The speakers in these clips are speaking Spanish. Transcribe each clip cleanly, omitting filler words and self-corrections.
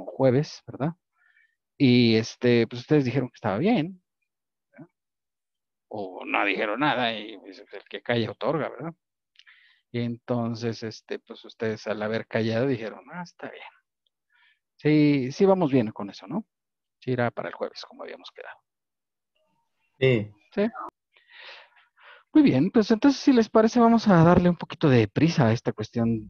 jueves, ¿verdad? Y pues ustedes dijeron que estaba bien, ¿verdad? O no dijeron nada y pues, el que calla otorga, ¿verdad? Y entonces, pues ustedes al haber callado dijeron, ah, está bien. Sí, sí vamos bien con eso, ¿no? Sí, era para el jueves, como habíamos quedado. Sí, Sí. Muy bien, pues entonces si les parece vamos a darle un poquito de prisa a esta cuestión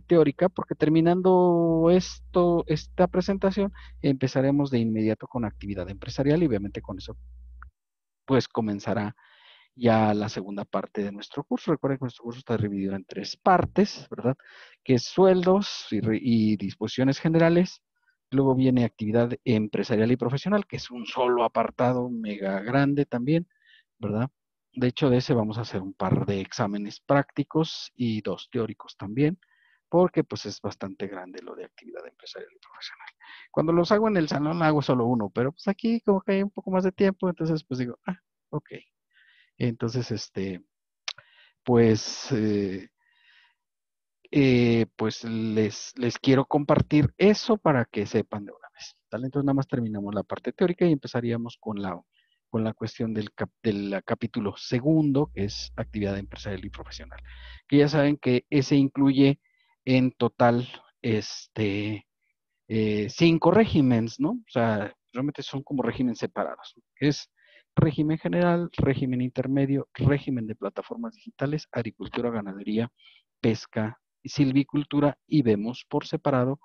teórica, porque terminando esta presentación, empezaremos de inmediato con actividad empresarial y obviamente con eso pues comenzará ya la segunda parte de nuestro curso. Recuerden que nuestro curso está dividido en tres partes, ¿verdad? Que es sueldos y disposiciones generales. Luego viene actividad empresarial y profesional, que es un solo apartado mega grande también, ¿verdad? De hecho, de ese vamos a hacer un par de exámenes prácticos y dos teóricos también, porque pues es bastante grande lo de actividad empresarial y profesional. Cuando los hago en el salón hago solo uno, pero pues aquí como que hay un poco más de tiempo, entonces pues digo, ah, ok. Entonces, pues, pues les quiero compartir eso para que sepan de una vez. ¿Vale? Entonces, nada más terminamos la parte teórica y empezaríamos con la cuestión del capítulo segundo, que es actividad empresarial y profesional. Que ya saben que ese incluye en total, 5 regímenes, ¿no? O sea, realmente son como regímenes separados. Es régimen general, régimen intermedio, régimen de plataformas digitales, agricultura, ganadería, pesca, silvicultura y vemos por separado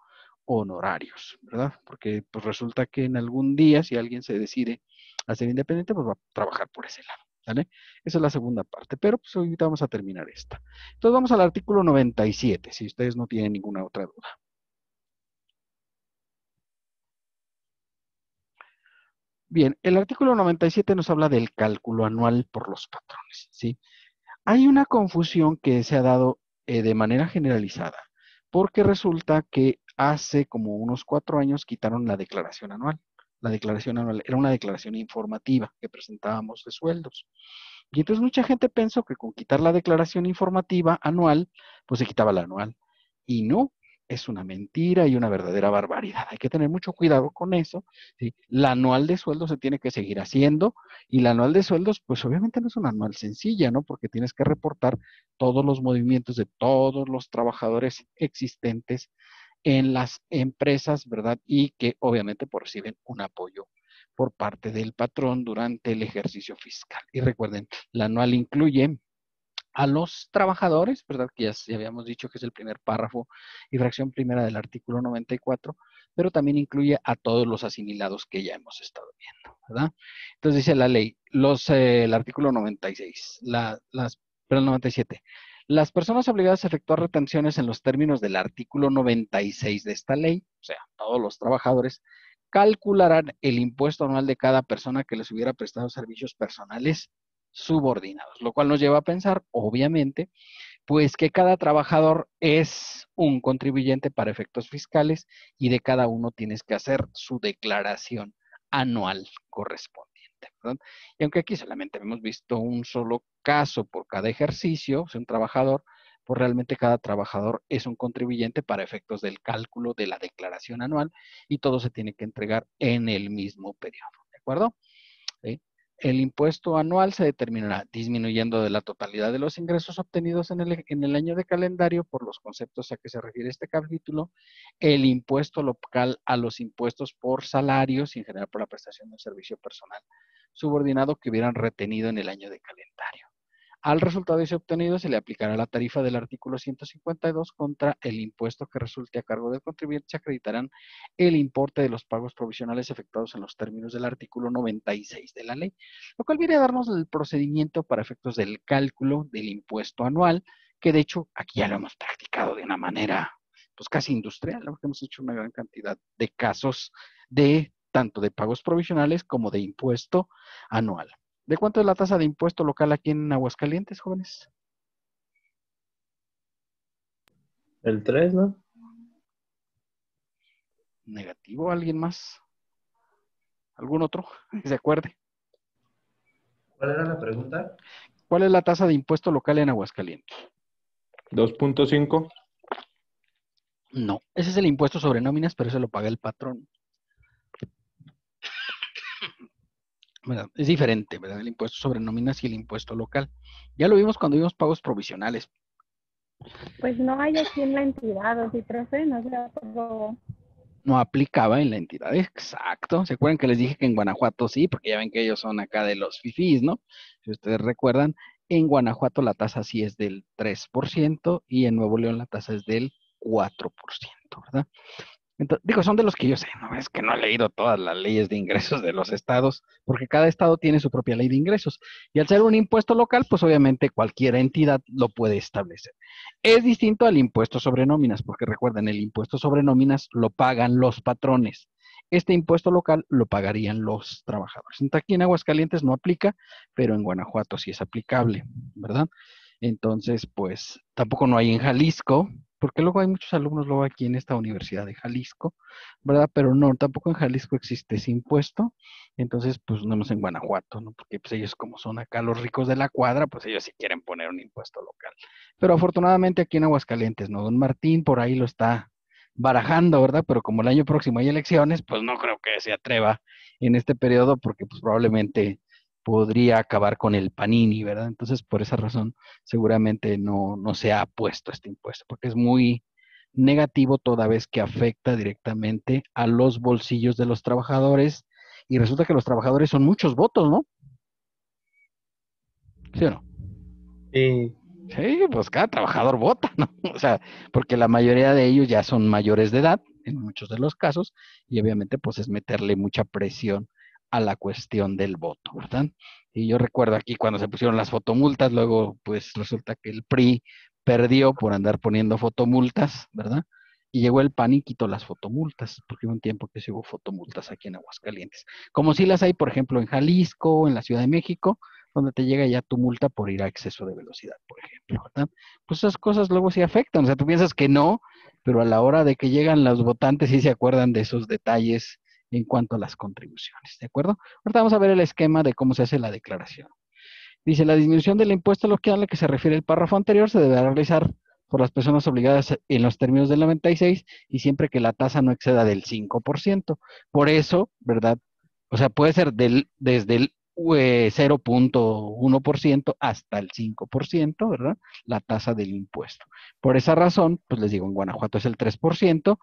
honorarios, ¿verdad? Porque pues resulta que en algún día, si alguien se decide a ser independiente, pues va a trabajar por ese lado, ¿vale? Esa es la segunda parte, pero pues ahorita vamos a terminar esta. Entonces vamos al artículo 97, si ustedes no tienen ninguna otra duda. Bien, el artículo 97 nos habla del cálculo anual por los patrones, ¿sí? Hay una confusión que se ha dado de manera generalizada, porque resulta que hace como unos 4 años quitaron la declaración anual. La declaración anual era una declaración informativa que presentábamos de sueldos. Y entonces mucha gente pensó que con quitar la declaración informativa anual, pues se quitaba la anual. Y no, es una mentira y una verdadera barbaridad. Hay que tener mucho cuidado con eso, ¿sí? La anual de sueldos se tiene que seguir haciendo y la anual de sueldos, pues obviamente no es una anual sencilla, ¿no? Porque tienes que reportar todos los movimientos de todos los trabajadores existentes en las empresas, ¿verdad? Y que obviamente pues, reciben un apoyo por parte del patrón durante el ejercicio fiscal. Y recuerden, la anual incluye a los trabajadores, ¿verdad? Que ya habíamos dicho que es el primer párrafo y fracción primera del artículo 94, pero también incluye a todos los asimilados que ya hemos estado viendo, ¿verdad? Entonces dice la ley, el artículo 96, perdón, 97. Las personas obligadas a efectuar retenciones en los términos del artículo 96 de esta ley, o sea, todos los trabajadores, calcularán el impuesto anual de cada persona que les hubiera prestado servicios personales subordinados, lo cual nos lleva a pensar, obviamente, pues que cada trabajador es un contribuyente para efectos fiscales y de cada uno tienes que hacer su declaración anual correspondiente, ¿verdad? Y aunque aquí solamente hemos visto un solo caso por cada ejercicio, o sea, un trabajador, pues realmente cada trabajador es un contribuyente para efectos del cálculo de la declaración anual y todo se tiene que entregar en el mismo periodo, ¿de acuerdo? ¿Sí? El impuesto anual se determinará disminuyendo de la totalidad de los ingresos obtenidos en el año de calendario por los conceptos a que se refiere este capítulo, el impuesto local a los impuestos por salarios y en general por la prestación de un servicio personal subordinado que hubieran retenido en el año de calendario. Al resultado de ese obtenido se le aplicará la tarifa del artículo 152 contra el impuesto que resulte a cargo del contribuyente. Se acreditarán el importe de los pagos provisionales efectuados en los términos del artículo 96 de la ley, lo cual viene a darnos el procedimiento para efectos del cálculo del impuesto anual, que de hecho aquí ya lo hemos practicado de una manera pues casi industrial, porque hemos hecho una gran cantidad de casos de tanto de pagos provisionales como de impuesto anual. ¿De cuánto es la tasa de impuesto local aquí en Aguascalientes, jóvenes? el 3, ¿no? ¿Negativo? ¿Alguien más? ¿Algún otro que se acuerde? ¿Cuál era la pregunta? ¿Cuál es la tasa de impuesto local en Aguascalientes? 2.5. No, ese es el impuesto sobre nóminas, pero eso lo paga el patrón. ¿Verdad? Es diferente, ¿verdad? El impuesto sobre nóminas y el impuesto local. Ya lo vimos cuando vimos pagos provisionales. Pues no hay aquí en la entidad, o si profe, no se aprobó. No aplicaba en la entidad, exacto. ¿Se acuerdan que les dije que en Guanajuato sí? Porque ya ven que ellos son acá de los fifís, ¿no? Si ustedes recuerdan, en Guanajuato la tasa sí es del 3% y en Nuevo León la tasa es del 4%, ¿verdad? Entonces, digo, son de los que yo sé, no es que no he leído todas las leyes de ingresos de los estados, porque cada estado tiene su propia ley de ingresos. Y al ser un impuesto local, pues obviamente cualquier entidad lo puede establecer. Es distinto al impuesto sobre nóminas, porque recuerden, el impuesto sobre nóminas lo pagan los patrones. Este impuesto local lo pagarían los trabajadores. Entonces, aquí en Aguascalientes no aplica, pero en Guanajuato sí es aplicable, ¿verdad? Entonces, pues tampoco no hay en Jalisco, porque luego hay muchos alumnos luego aquí en esta Universidad de Jalisco, ¿verdad? Pero no, tampoco en Jalisco existe ese impuesto, entonces pues no es en Guanajuato, ¿no? Porque pues ellos como son acá los ricos de la cuadra, pues ellos sí quieren poner un impuesto local. Pero afortunadamente aquí en Aguascalientes, ¿no? Don Martín por ahí lo está barajando, ¿verdad? Pero como el año próximo hay elecciones, pues no creo que se atreva en este periodo porque pues probablemente podría acabar con el panini, ¿verdad? Entonces, por esa razón, seguramente no se ha puesto este impuesto, porque es muy negativo toda vez que afecta directamente a los bolsillos de los trabajadores y resulta que los trabajadores son muchos votos, ¿no? ¿Sí o no? Sí. Sí, pues cada trabajador vota, ¿no? O sea, porque la mayoría de ellos ya son mayores de edad, en muchos de los casos, y obviamente pues es meterle mucha presión a la cuestión del voto, ¿verdad? Y yo recuerdo aquí cuando se pusieron las fotomultas, luego pues resulta que el PRI perdió por andar poniendo fotomultas, ¿verdad? Y llegó el PAN y quitó las fotomultas, porque hubo un tiempo que sí hubo fotomultas aquí en Aguascalientes. Como si las hay, por ejemplo, en Jalisco, en la Ciudad de México, donde te llega ya tu multa por ir a exceso de velocidad, por ejemplo, ¿verdad? Pues esas cosas luego sí afectan, o sea, tú piensas que no, pero a la hora de que llegan los votantes sí se acuerdan de esos detalles en cuanto a las contribuciones, ¿de acuerdo? Ahorita vamos a ver el esquema de cómo se hace la declaración. Dice, la disminución del impuesto local al que se refiere el párrafo anterior se deberá realizar por las personas obligadas en los términos del 96 y siempre que la tasa no exceda del 5%. Por eso, ¿verdad? O sea, puede ser desde el 0.1% hasta el 5%, ¿verdad? La tasa del impuesto. Por esa razón, pues les digo, en Guanajuato es el 3%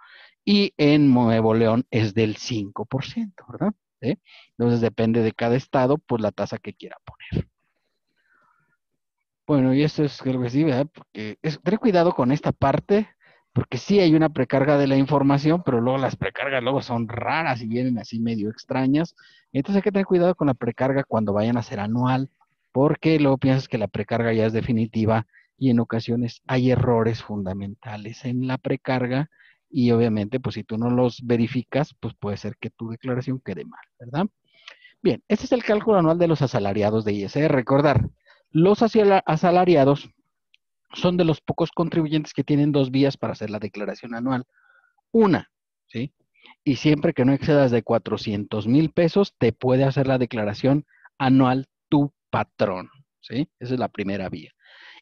y en Nuevo León es del 5%, ¿verdad? ¿Sí? Entonces depende de cada estado, pues la tasa que quiera poner. Bueno, y esto es creo que sí, ¿verdad? Porque tener cuidado con esta parte, porque sí hay una precarga de la información, pero luego las precargas luego son raras y vienen así medio extrañas. Entonces hay que tener cuidado con la precarga cuando vayan a ser anual, porque luego piensas que la precarga ya es definitiva y en ocasiones hay errores fundamentales en la precarga y obviamente pues si tú no los verificas, pues puede ser que tu declaración quede mal, ¿verdad? Bien, este es el cálculo anual de los asalariados de ISR. Recordar, los asalariados son de los pocos contribuyentes que tienen dos vías para hacer la declaración anual. Una, ¿sí? Y siempre que no excedas de 400,000 pesos, te puede hacer la declaración anual tu patrón, ¿sí? Esa es la primera vía.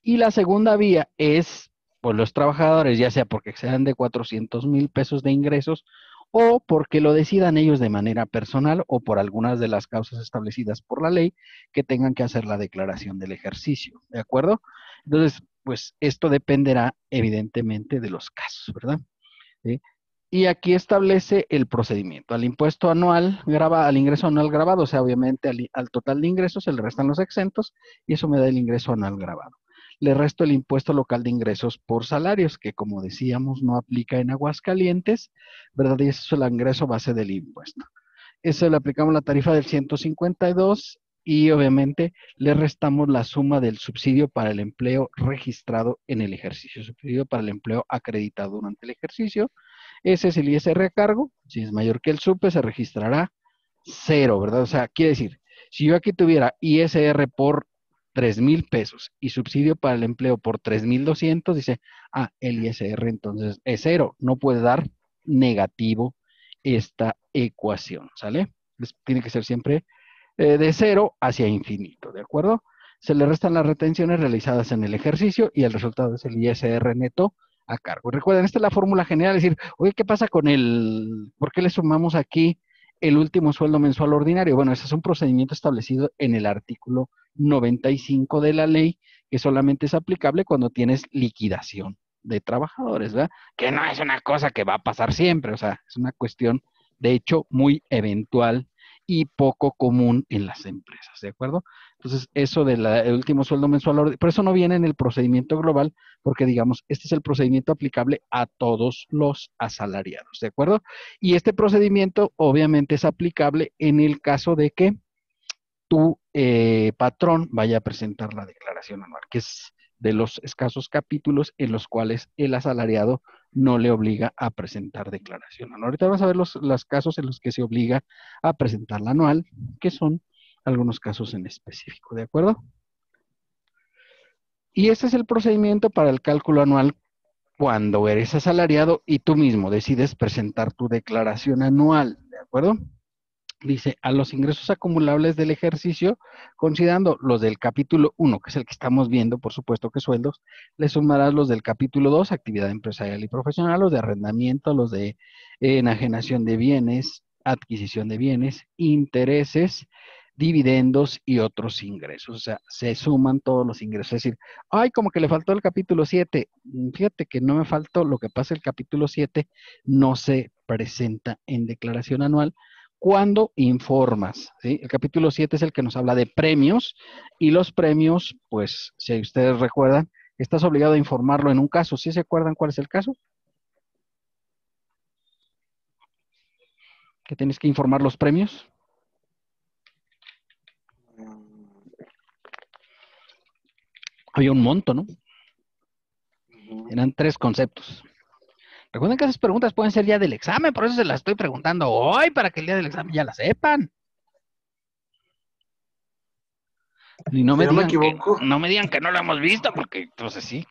Y la segunda vía es, pues los trabajadores, ya sea porque excedan de 400,000 pesos de ingresos o porque lo decidan ellos de manera personal o por algunas de las causas establecidas por la ley que tengan que hacer la declaración del ejercicio, ¿de acuerdo? Entonces, pues esto dependerá evidentemente de los casos, ¿verdad? ¿Sí? Y aquí establece el procedimiento. Al impuesto anual al ingreso anual grabado, o sea, obviamente al total de ingresos se le restan los exentos y eso me da el ingreso anual grabado. Le resto el impuesto local de ingresos por salarios, que como decíamos no aplica en Aguascalientes, ¿verdad? Y eso es el ingreso base del impuesto. Eso le aplicamos la tarifa del 152 y obviamente le restamos la suma del subsidio para el empleo registrado en el ejercicio, subsidio para el empleo acreditado durante el ejercicio. Ese es el ISR a cargo. Si es mayor que el SUPE, se registrará cero, ¿verdad? O sea, quiere decir, si yo aquí tuviera ISR por 3,000 pesos y subsidio para el empleo por 3,200, dice, el ISR entonces es cero, no puede dar negativo esta ecuación, ¿sale? Tiene que ser siempre de cero hacia infinito, ¿de acuerdo? Se le restan las retenciones realizadas en el ejercicio y el resultado es el ISR neto a cargo. Recuerden, esta es la fórmula general, es decir, oye, ¿qué pasa con por qué le sumamos aquí el último sueldo mensual ordinario? Bueno, ese es un procedimiento establecido en el artículo 95 de la ley, que solamente es aplicable cuando tienes liquidación de trabajadores, ¿verdad? Que no es una cosa que va a pasar siempre, o sea, es una cuestión, de hecho, muy eventual y poco común en las empresas, ¿de acuerdo? Entonces, eso del último sueldo mensual, por eso no viene en el procedimiento global, porque digamos, este es el procedimiento aplicable a todos los asalariados, ¿de acuerdo? Y este procedimiento obviamente es aplicable en el caso de que tu patrón vaya a presentar la declaración anual, que es de los escasos capítulos en los cuales el asalariado no le obliga a presentar declaración anual. Ahorita vamos a ver los casos en los que se obliga a presentar la anual, que son algunos casos en específico, ¿de acuerdo? Y este es el procedimiento para el cálculo anual cuando eres asalariado y tú mismo decides presentar tu declaración anual, ¿de acuerdo? Dice, a los ingresos acumulables del ejercicio, considerando los del capítulo 1, que es el que estamos viendo, por supuesto que sueldos, le sumarás los del capítulo 2, actividad empresarial y profesional, los de arrendamiento, los de enajenación de bienes, adquisición de bienes, intereses, dividendos y otros ingresos. O sea, se suman todos los ingresos. Es decir, ay, como que le faltó el capítulo 7. Fíjate que no me faltó, lo que pasa el capítulo 7 no se presenta en declaración anual cuando informas, ¿sí? El capítulo 7 es el que nos habla de premios y los premios, pues, si ustedes recuerdan, estás obligado a informarlo en un caso. ¿Sí se acuerdan cuál es el caso? Que tienes que informar los premios. Había un monto, ¿no? Eran 3 conceptos. Recuerden que esas preguntas pueden ser ya del examen, por eso se las estoy preguntando hoy, para que el día del examen ya las sepan. Y no me digan que no lo hemos visto, porque entonces sí.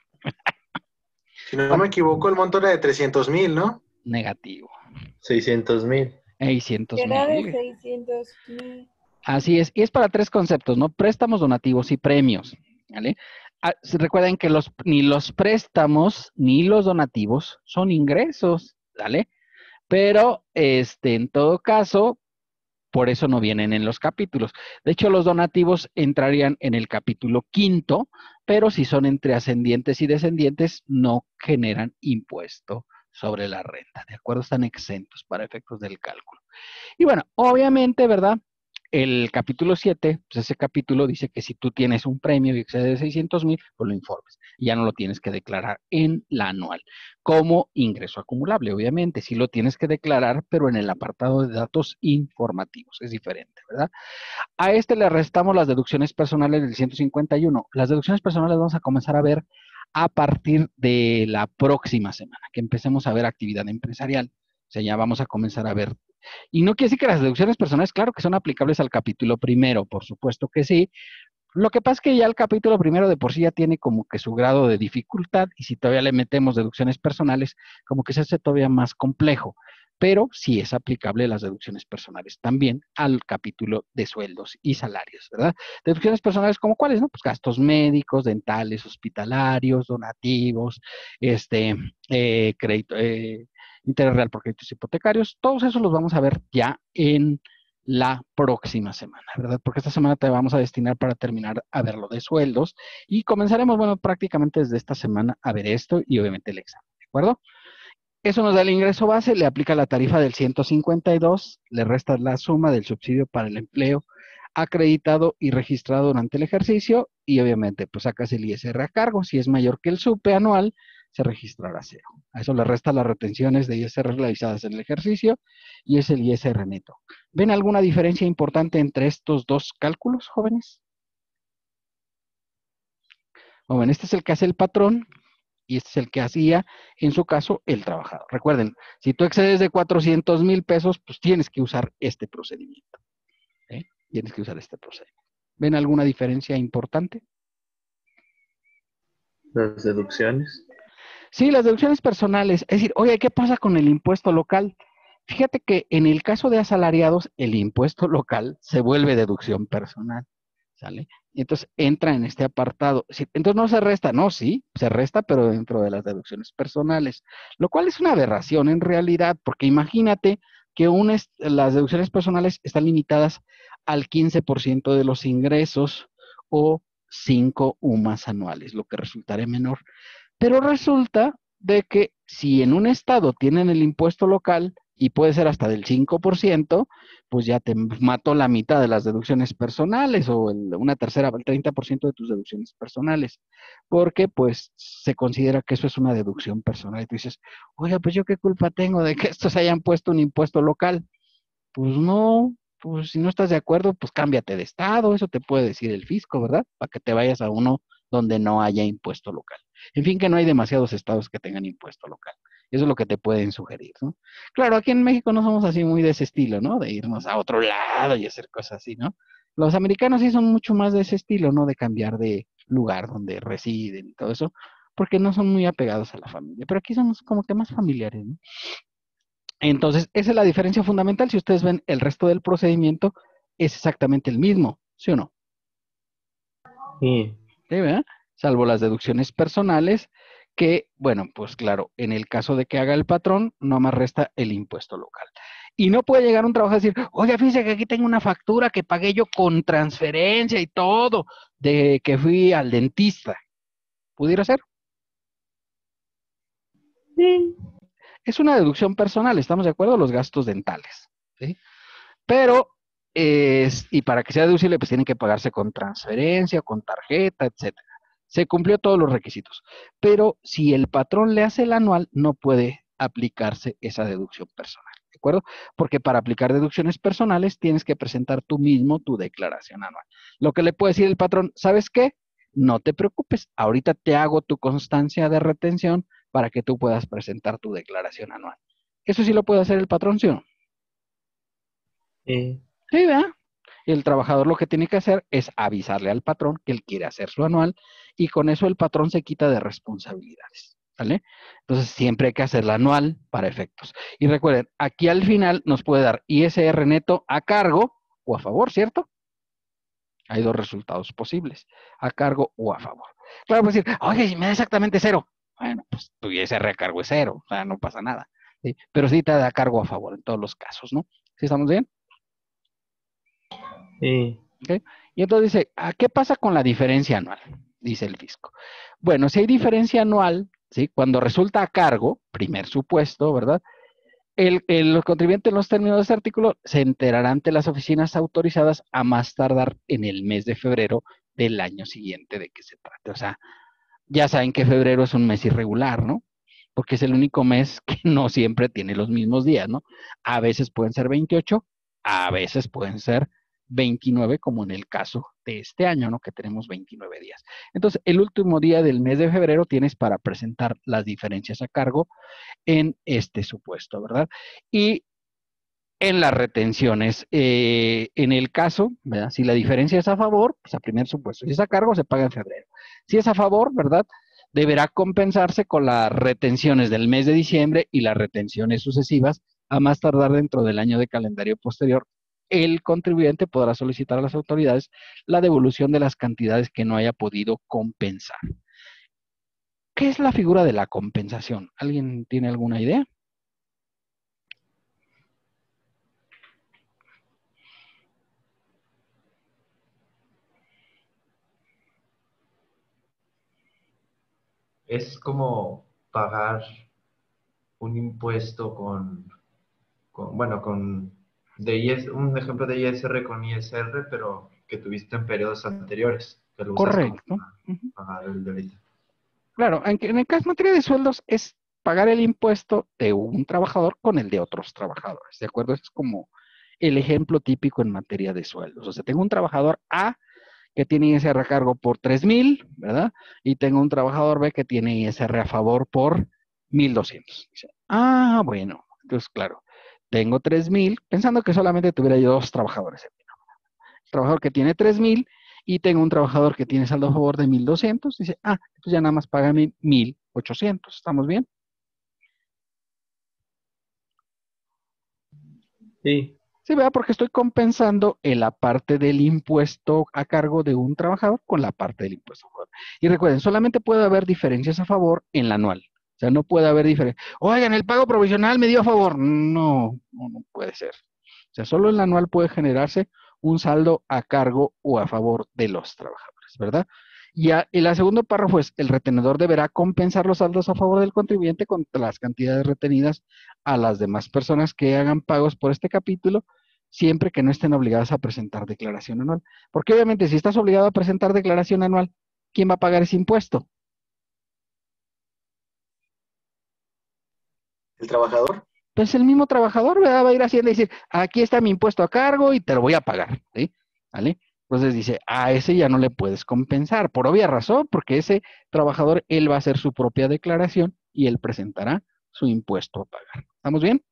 Si no me equivoco, el monto era de 300,000, ¿no? Negativo. 600,000. 600,000. Era de 600,000. Así es, y es para 3 conceptos, ¿no? Préstamos, donativos y premios, ¿vale? Recuerden que ni los préstamos ni los donativos son ingresos, ¿vale? Pero, en todo caso, por eso no vienen en los capítulos. De hecho, los donativos entrarían en el capítulo 5, pero si son entre ascendientes y descendientes, no generan impuesto sobre la renta, ¿de acuerdo? Están exentos para efectos del cálculo. Y bueno, obviamente, ¿verdad? El capítulo 7, pues ese capítulo dice que si tú tienes un premio y excede de 600,000, pues lo informes. Y ya no lo tienes que declarar en la anual. Como ingreso acumulable, obviamente, sí lo tienes que declarar, pero en el apartado de datos informativos. Es diferente, ¿verdad? A este le restamos las deducciones personales del 151. Las deducciones personales vamos a comenzar a ver a partir de la próxima semana, que empecemos a ver actividad empresarial. O sea, ya vamos a comenzar a ver. Y no quiere decir que las deducciones personales, claro que son aplicables al capítulo primero, por supuesto que sí. Lo que pasa es que ya el capítulo primero de por sí ya tiene como que su grado de dificultad y si todavía le metemos deducciones personales, como que se hace todavía más complejo. Pero sí es aplicable las deducciones personales también al capítulo de sueldos y salarios, ¿verdad? Deducciones personales como cuáles, ¿no? Pues gastos médicos, dentales, hospitalarios, donativos, crédito, interés real por créditos hipotecarios, todos esos los vamos a ver ya en la próxima semana, ¿verdad? Porque esta semana te vamos a destinar para terminar a ver lo de sueldos y comenzaremos, bueno, prácticamente desde esta semana a ver esto y obviamente el examen, ¿de acuerdo? Eso nos da el ingreso base, le aplica la tarifa del 152, le resta la suma del subsidio para el empleo acreditado y registrado durante el ejercicio y obviamente pues sacas el ISR a cargo, si es mayor que el SUPE anual, se registrará cero. A eso le resta las retenciones de ISR realizadas en el ejercicio y es el ISR neto. ¿Ven alguna diferencia importante entre estos dos cálculos, jóvenes? Bueno, este es el que hace el patrón y este es el que hacía, en su caso, el trabajador. Recuerden, si tú excedes de 400,000 pesos, pues tienes que usar este procedimiento. Tienes que usar este procedimiento. ¿Ven alguna diferencia importante? Las deducciones. Sí, las deducciones personales. Es decir, oye, ¿qué pasa con el impuesto local? Fíjate que en el caso de asalariados, el impuesto local se vuelve deducción personal. ¿sale? Y entonces entra en este apartado. Sí, entonces no se resta, no, sí, se resta, pero dentro de las deducciones personales, lo cual es una aberración en realidad, porque imagínate que las deducciones personales están limitadas al 15% de los ingresos o 5 UMAS anuales, lo que resultaría menor. Pero resulta de que si en un estado tienen el impuesto local y puede ser hasta del 5%, pues ya te mató la mitad de las deducciones personales o una tercera, el 30% de tus deducciones personales, porque pues se considera que eso es una deducción personal. Y tú dices, oiga, pues yo qué culpa tengo de que estos hayan puesto un impuesto local. Pues no, pues si no estás de acuerdo, pues cámbiate de estado, eso te puede decir el fisco, ¿verdad? Para que te vayas a uno donde no haya impuesto local. En fin, que no hay demasiados estados que tengan impuesto local. Eso es lo que te pueden sugerir, ¿no? Claro, aquí en México no somos así muy de ese estilo, ¿no? De irnos a otro lado y hacer cosas así, ¿no? Los americanos sí son mucho más de ese estilo, ¿no? De cambiar de lugar donde residen y todo eso, porque no son muy apegados a la familia. Pero aquí somos como que más familiares, ¿no? Entonces, esa es la diferencia fundamental. Si ustedes ven el resto del procedimiento, es exactamente el mismo, ¿sí o no? Sí. ¿Sí, verdad? Salvo las deducciones personales, que, bueno, pues claro, en el caso de que haga el patrón, no más resta el impuesto local. Y no puede llegar un trabajador a decir, oye, fíjese que aquí tengo una factura que pagué yo con transferencia y todo, de que fui al dentista. ¿Pudiera ser? Sí. Es una deducción personal, ¿estamos de acuerdo? Los gastos dentales, ¿sí? Pero, y para que sea deducible, pues tienen que pagarse con transferencia, con tarjeta, etcétera. Se cumplió todos los requisitos. Pero si el patrón le hace el anual, no puede aplicarse esa deducción personal, ¿de acuerdo? Porque para aplicar deducciones personales tienes que presentar tú mismo tu declaración anual. Lo que le puede decir el patrón, ¿sabes qué? No te preocupes, ahorita te hago tu constancia de retención para que tú puedas presentar tu declaración anual. Eso sí lo puede hacer el patrón, ¿sí o no? Sí. Sí, ¿verdad? El trabajador lo que tiene que hacer es avisarle al patrón que él quiere hacer su anual y con eso el patrón se quita de responsabilidades, ¿vale? Entonces siempre hay que hacer la anual para efectos. Y recuerden, aquí al final nos puede dar ISR neto a cargo o a favor, ¿cierto? Hay dos resultados posibles, a cargo o a favor. Claro, puede decir, oye, si me da exactamente cero. Bueno, pues tu ISR a cargo es cero, o sea, no pasa nada. ¿Sí? Pero sí te da a cargo o a favor en todos los casos, ¿no? ¿Sí estamos bien? Sí. ¿Ok? Y entonces dice, ¿qué pasa con la diferencia anual? Dice el fisco. Bueno, si hay diferencia anual, ¿sí? Cuando resulta a cargo, primer supuesto, ¿verdad? Los contribuyentes en los términos de este artículo se enterarán ante las oficinas autorizadas a más tardar en el mes de febrero del año siguiente de que se trate. O sea, ya saben que febrero es un mes irregular, ¿no? Porque es el único mes que no siempre tiene los mismos días, ¿no? A veces pueden ser 28, a veces pueden ser 29, como en el caso de este año, ¿no? Que tenemos 29 días. Entonces, el último día del mes de febrero tienes para presentar las diferencias a cargo en este supuesto, ¿verdad? Y en las retenciones, en el caso, ¿verdad? Si la diferencia es a favor, pues a primer supuesto. Si es a cargo, se paga en febrero. Si es a favor, ¿verdad? Deberá compensarse con las retenciones del mes de diciembre y las retenciones sucesivas, a más tardar dentro del año de calendario posterior. El contribuyente podrá solicitar a las autoridades la devolución de las cantidades que no haya podido compensar. ¿Qué es la figura de la compensación? ¿Alguien tiene alguna idea? Es como pagar un impuesto bueno, un ejemplo de ISR con ISR, pero que tuviste en periodos anteriores, que lo usas como Correcto. para pagar el de ahorita. Claro, en el caso de materia de sueldos es pagar el impuesto de un trabajador con el de otros trabajadores, ¿de acuerdo? Es como el ejemplo típico en materia de sueldos. O sea, tengo un trabajador A que tiene ISR a cargo por 3,000, ¿verdad? Y tengo un trabajador B que tiene ISR a favor por 1,200. Dice, bueno, entonces claro, tengo 3,000, pensando que solamente tuviera yo dos trabajadores. El trabajador que tiene 3,000 y tengo un trabajador que tiene saldo a favor de 1,200, dice, pues ya nada más págame 1,800. ¿Estamos bien? Sí. Sí, ¿verdad? Porque estoy compensando en la parte del impuesto a cargo de un trabajador con la parte del impuesto a favor. Y recuerden, solamente puede haber diferencias a favor en la anual. O sea, no puede haber diferencias. Oigan, el pago provisional me dio a favor. No, no puede ser. O sea, solo en la anual puede generarse un saldo a cargo o a favor de los trabajadores, ¿verdad? Y el segundo párrafo es, el retenedor deberá compensar los saldos a favor del contribuyente contra las cantidades retenidas a las demás personas que hagan pagos por este capítulo, siempre que no estén obligadas a presentar declaración anual. Porque obviamente si estás obligado a presentar declaración anual, ¿quién va a pagar ese impuesto? ¿El trabajador? Pues el mismo trabajador, ¿verdad? Va a ir haciendo y decir, aquí está mi impuesto a cargo y te lo voy a pagar, ¿sí? ¿Vale? Entonces dice, a ese ya no le puedes compensar, por obvia razón, porque ese trabajador, él va a hacer su propia declaración y él presentará su impuesto a pagar. ¿Estamos bien?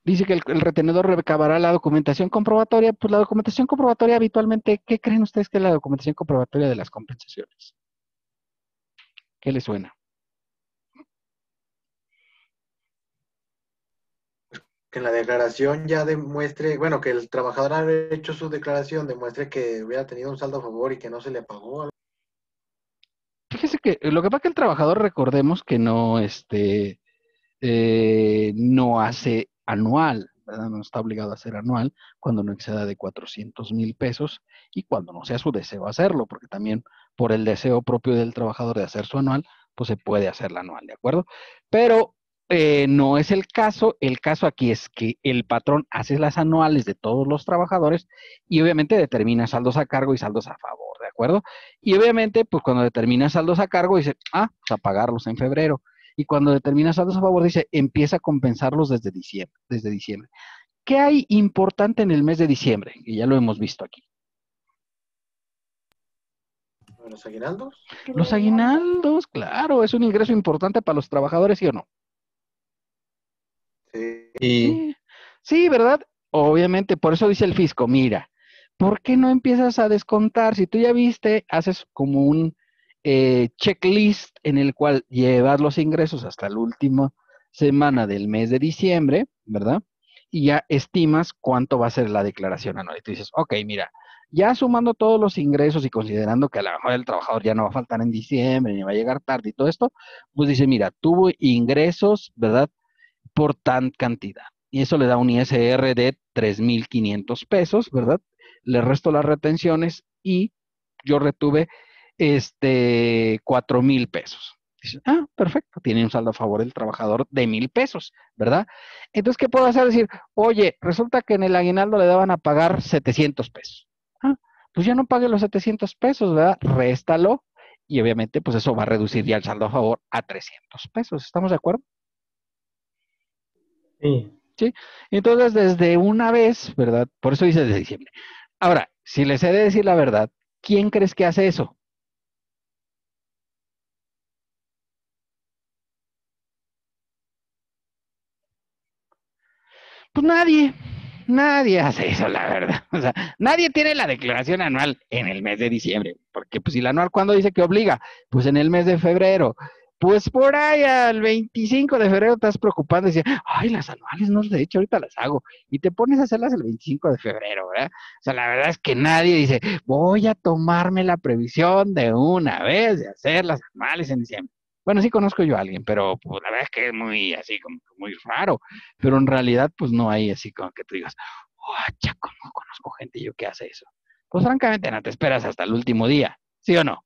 Dice que el retenedor recabará la documentación comprobatoria. Pues la documentación comprobatoria habitualmente, ¿qué creen ustedes que es la documentación comprobatoria de las compensaciones? ¿Qué les suena? Que en la declaración ya demuestre, bueno, que el trabajador ha hecho su declaración, demuestre que hubiera tenido un saldo a favor y que no se le pagó. Fíjese que lo que pasa es que el trabajador, recordemos que no, no hace anual, ¿verdad? No está obligado a hacer anual cuando no exceda de 400,000 pesos y cuando no sea su deseo hacerlo, porque también por el deseo propio del trabajador de hacer su anual, pues se puede hacer la anual, ¿de acuerdo? Pero no es el caso aquí es que el patrón hace las anuales de todos los trabajadores y obviamente determina saldos a cargo y saldos a favor, ¿de acuerdo? Y obviamente, pues cuando determina saldos a cargo, dice, pues a pagarlos en febrero. Y cuando determina saldos a favor, dice, empieza a compensarlos desde diciembre, desde diciembre. ¿Qué hay importante en el mes de diciembre? Que ya lo hemos visto aquí. ¿Los aguinaldos? Los aguinaldos, claro, es un ingreso importante para los trabajadores, ¿sí o no? Sí. Sí, sí, ¿verdad? Obviamente, por eso dice el fisco, mira, ¿por qué no empiezas a descontar? Si tú ya viste, haces como un checklist en el cual llevas los ingresos hasta la última semana del mes de diciembre, ¿verdad? Y ya estimas cuánto va a ser la declaración anual. Y tú dices, ok, mira, ya sumando todos los ingresos y considerando que a lo mejor el trabajador ya no va a faltar en diciembre, ni va a llegar tarde y todo esto, pues dice, mira, tuvo ingresos, ¿verdad? Por tan cantidad. Y eso le da un ISR de 3,500 pesos, ¿verdad? Le resto las retenciones y yo retuve 4,000 pesos. Dice, perfecto, tiene un saldo a favor del trabajador de 1,000 pesos, ¿verdad? Entonces, ¿qué puedo hacer? Decir, oye, resulta que en el aguinaldo le daban a pagar 700 pesos. Pues ya no pague los 700 pesos, ¿verdad? Réstalo y obviamente, pues eso va a reducir ya el saldo a favor a 300 pesos. ¿Estamos de acuerdo? Sí. ¿Sí? Entonces, desde una vez, ¿verdad? Por eso dice desde diciembre. Ahora, si les he de decir la verdad, ¿quién crees que hace eso? Pues nadie hace eso, la verdad. O sea, nadie tiene la declaración anual en el mes de diciembre, porque pues si la anual, ¿cuándo dice que obliga? Pues en el mes de febrero. Pues por ahí al 25 de febrero estás preocupado y dices, ay, las anuales no, de hecho ahorita las hago. Y te pones a hacerlas el 25 de febrero, ¿verdad? O sea, la verdad es que nadie dice, voy a tomarme la previsión de una vez de hacer las anuales en diciembre. Bueno, sí conozco yo a alguien, pero pues la verdad es que es muy así, como muy raro. Pero en realidad, pues no hay así como que tú digas, oh, ya como conozco gente yo que hace eso. Pues francamente no te esperas hasta el último día, ¿sí o no?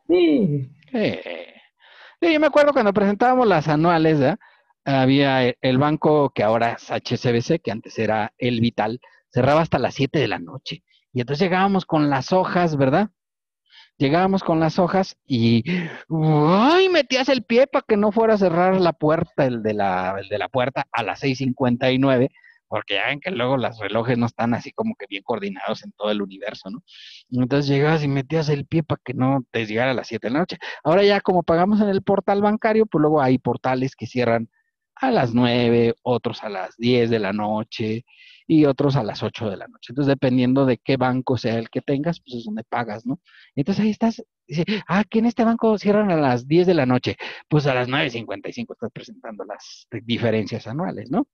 Sí. Sí, yo me acuerdo cuando presentábamos las anuales, ¿verdad? Había el banco que ahora es HSBC, que antes era El Vital, cerraba hasta las 7 de la noche. Y entonces llegábamos con las hojas, ¿verdad? Llegábamos con las hojas y ¡ay! Metías el pie para que no fuera a cerrar la puerta, el de la puerta a las 6:59, porque ya ven que luego los relojes no están así como que bien coordinados en todo el universo, ¿no? Y entonces llegabas y metías el pie para que no te llegara a las 7 de la noche. Ahora ya como pagamos en el portal bancario, pues luego hay portales que cierran a las 9, otros a las 10 de la noche y otros a las 8 de la noche. Entonces, dependiendo de qué banco sea el que tengas, pues es donde pagas, ¿no? Entonces ahí estás, dice, que en este banco cierran a las 10 de la noche. Pues a las 9:55 estás presentando las diferencias anuales, ¿no?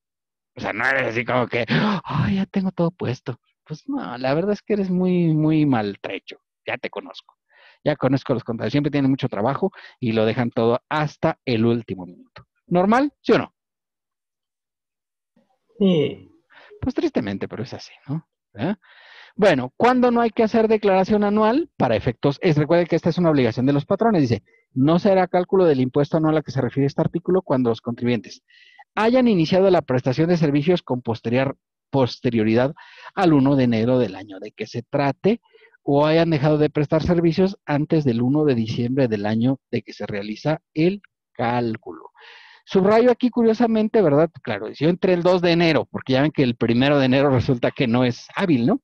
O sea, no eres así como que, ya tengo todo puesto. Pues no, la verdad es que eres muy, muy maltrecho. Ya te conozco. Ya conozco a los contadores. Siempre tienen mucho trabajo y lo dejan todo hasta el último minuto. ¿Normal? ¿Sí o no? Sí. Pues tristemente, pero es así, ¿no? Bueno, ¿cuándo no hay que hacer declaración anual? Para efectos, recuerde que esta es una obligación de los patrones. Dice, no será cálculo del impuesto anual a que se refiere este artículo cuando los contribuyentes hayan iniciado la prestación de servicios con posterioridad al 1 de enero del año de que se trate o hayan dejado de prestar servicios antes del 1 de diciembre del año de que se realiza el cálculo. Subrayo aquí curiosamente, ¿verdad? Claro, yo entré el 2 de enero, porque ya ven que el 1 de enero resulta que no es hábil, ¿no?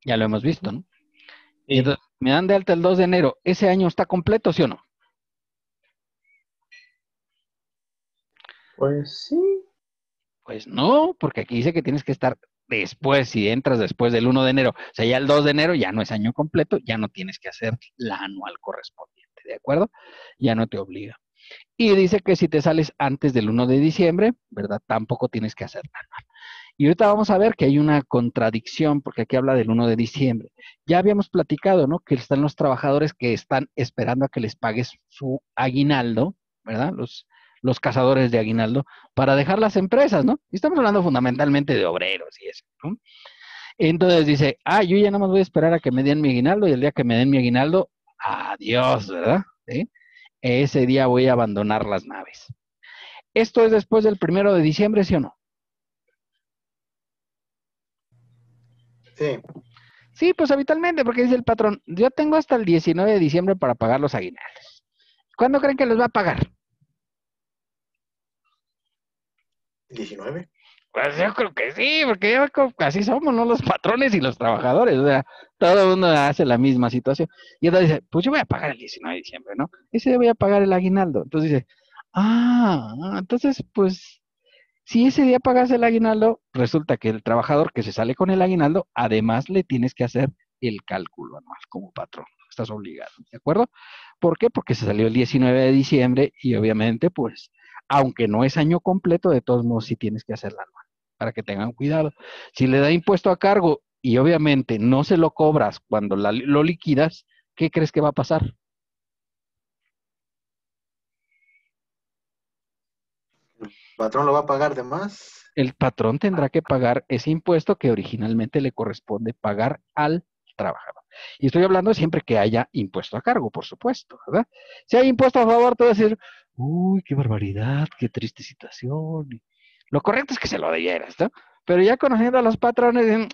Ya lo hemos visto, ¿no? Y entonces me dan de alta el 2 de enero. ¿Ese año está completo, sí o no? Pues sí. Pues no, porque aquí dice que tienes que estar después, si entras después del 1 de enero, o sea, ya el 2 de enero ya no es año completo, ya no tienes que hacer la anual correspondiente, ¿de acuerdo? Ya no te obliga. Y dice que si te sales antes del 1 de diciembre, ¿verdad? Tampoco tienes que hacer la anual. Y ahorita vamos a ver que hay una contradicción, porque aquí habla del 1 de diciembre. Ya habíamos platicado, ¿no? Que están los trabajadores que están esperando a que les pagues su aguinaldo, ¿verdad? Los cazadores de aguinaldo, para dejar las empresas, ¿no? Y estamos hablando fundamentalmente de obreros y eso, ¿no? Entonces dice, yo ya no más voy a esperar a que me den mi aguinaldo y el día que me den mi aguinaldo, adiós, ¿verdad? ¿Sí? Ese día voy a abandonar las naves. ¿Esto es después del 1 de diciembre, sí o no? Sí. Sí, pues habitualmente, porque dice el patrón, yo tengo hasta el 19 de diciembre para pagar los aguinaldos. ¿Cuándo creen que los va a pagar? 19. Pues yo creo que sí, porque así somos, ¿no? Los patrones y los trabajadores, o sea, todo el mundo hace la misma situación. Y entonces dice, pues yo voy a pagar el 19 de diciembre, ¿no? Ese día voy a pagar el aguinaldo. Entonces dice, entonces, pues, si ese día pagas el aguinaldo, resulta que el trabajador que se sale con el aguinaldo, además le tienes que hacer el cálculo anual como patrón. Estás obligado, ¿de acuerdo? ¿Por qué? Porque se salió el 19 de diciembre y obviamente, pues, aunque no es año completo, de todos modos sí tienes que hacerla anual, para que tengan cuidado. Si le da impuesto a cargo y obviamente no se lo cobras cuando lo liquidas, ¿qué crees que va a pasar? ¿El patrón lo va a pagar de más? El patrón tendrá que pagar ese impuesto que originalmente le corresponde pagar al trabajador. Y estoy hablando siempre que haya impuesto a cargo, por supuesto, ¿verdad? Si hay impuesto a favor, te vas a decir, uy, qué barbaridad, qué triste situación. Lo correcto es que se lo dieras, ¿no? Pero ya conociendo a los patrones, dicen,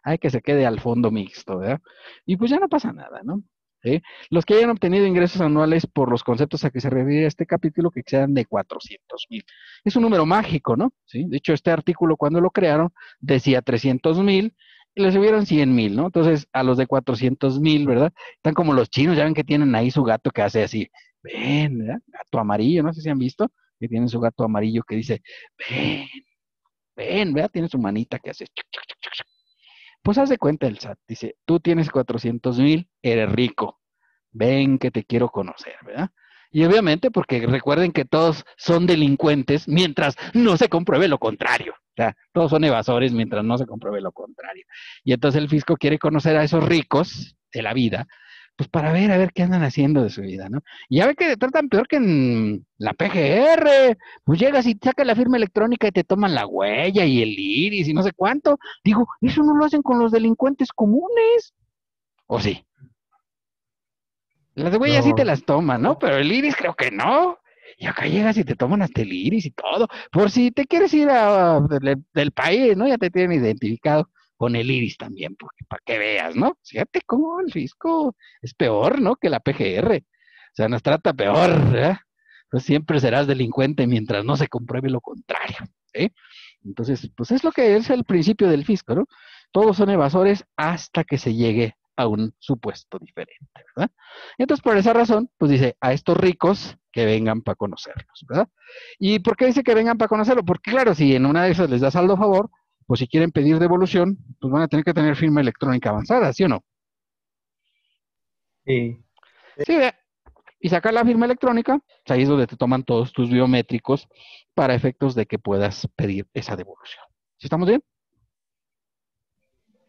hay que se quede al fondo mixto, ¿verdad? Y pues ya no pasa nada, ¿no? ¿Sí? Los que hayan obtenido ingresos anuales por los conceptos a que se refiere este capítulo que excedan de 400,000. Es un número mágico, ¿no? ¿Sí? De hecho, este artículo cuando lo crearon decía 300,000 y le subieron 100,000, ¿no? Entonces, a los de 400,000, ¿verdad? Están como los chinos, ya ven que tienen ahí su gato que hace así, ven, ¿verdad? Gato amarillo, no sé si han visto, que tienen su gato amarillo que dice, ven, ven, ¿verdad? Tiene su manita que hace, chuc, chuc, chuc, chuc, chuc. Pues haz de cuenta el SAT, dice, tú tienes 400,000, eres rico, ven que te quiero conocer, ¿verdad? Y obviamente porque recuerden que todos son delincuentes mientras no se compruebe lo contrario. O sea, todos son evasores mientras no se compruebe lo contrario. Y entonces el fisco quiere conocer a esos ricos de la vida, pues para ver, a ver qué andan haciendo de su vida, ¿no? Y ya ve que te tratan peor que en la PGR. Pues llegas y sacas la firma electrónica y te toman la huella y el iris y no sé cuánto. Digo, eso no lo hacen con los delincuentes comunes. ¿O sí? Las huellas sí te No. las toman, ¿no? Pero el iris creo que no. Y acá llegas y te toman hasta el iris y todo. Por si te quieres ir del país, ¿no? Ya te tienen identificado con el iris también, porque para que veas, ¿no? Fíjate cómo el fisco es peor, ¿no? Que la PGR. O sea, nos trata peor, ¿verdad? Pues siempre serás delincuente mientras no se compruebe lo contrario, ¿eh? Entonces, pues es lo que es el principio del fisco, ¿no? Todos son evasores hasta que se llegue a un supuesto diferente, ¿verdad? Entonces, por esa razón, pues dice, a estos ricos que vengan para conocerlos, ¿verdad? ¿Y por qué dice que vengan para conocerlo? Porque claro, si en una de esas les da saldo a favor, pues si quieren pedir devolución, pues van a tener que tener firma electrónica avanzada, ¿sí o no? Sí. Sí, ¿verdad? Y sacar la firma electrónica, pues ahí es donde te toman todos tus biométricos para efectos de que puedas pedir esa devolución. ¿Sí estamos bien?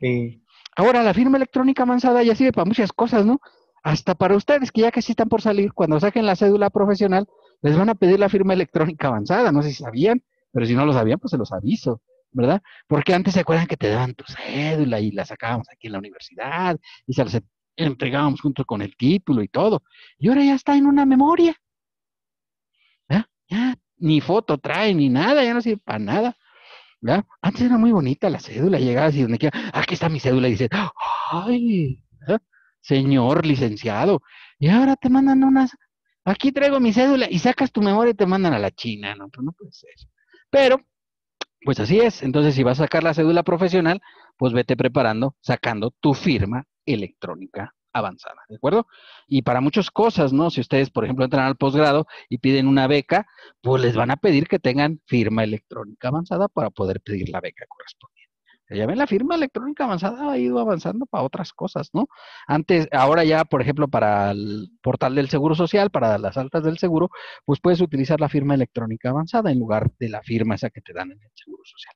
Sí. Ahora, la firma electrónica avanzada ya sirve para muchas cosas, ¿no? Hasta para ustedes que ya casi están por salir, cuando saquen la cédula profesional, les van a pedir la firma electrónica avanzada. No sé si sabían, pero si no lo sabían, pues se los aviso, ¿verdad? Porque antes se acuerdan que te daban tu cédula y la sacábamos aquí en la universidad y se las entregábamos junto con el título y todo. Y ahora ya está en una memoria. ¿Ya? Ya ni foto trae ni nada, ya no sirve para nada. ¿Ya? Antes era muy bonita la cédula, llegabas y donde quiera, aquí está mi cédula, y dices, ay, ¿verdad? Señor licenciado, y ahora te mandan aquí traigo mi cédula, y sacas tu memoria y te mandan a la China, no, pues no puede ser. Pero, pues así es, entonces si vas a sacar la cédula profesional, pues vete preparando, sacando tu firma electrónica avanzada, ¿de acuerdo? Y para muchas cosas, ¿no? Si ustedes, por ejemplo, entran al posgrado y piden una beca, pues les van a pedir que tengan firma electrónica avanzada para poder pedir la beca correspondiente. Ya ven, la firma electrónica avanzada ha ido avanzando para otras cosas, ¿no? Antes, ahora ya, por ejemplo, para el portal del Seguro Social, para las altas del seguro, pues puedes utilizar la firma electrónica avanzada en lugar de la firma esa que te dan en el Seguro Social.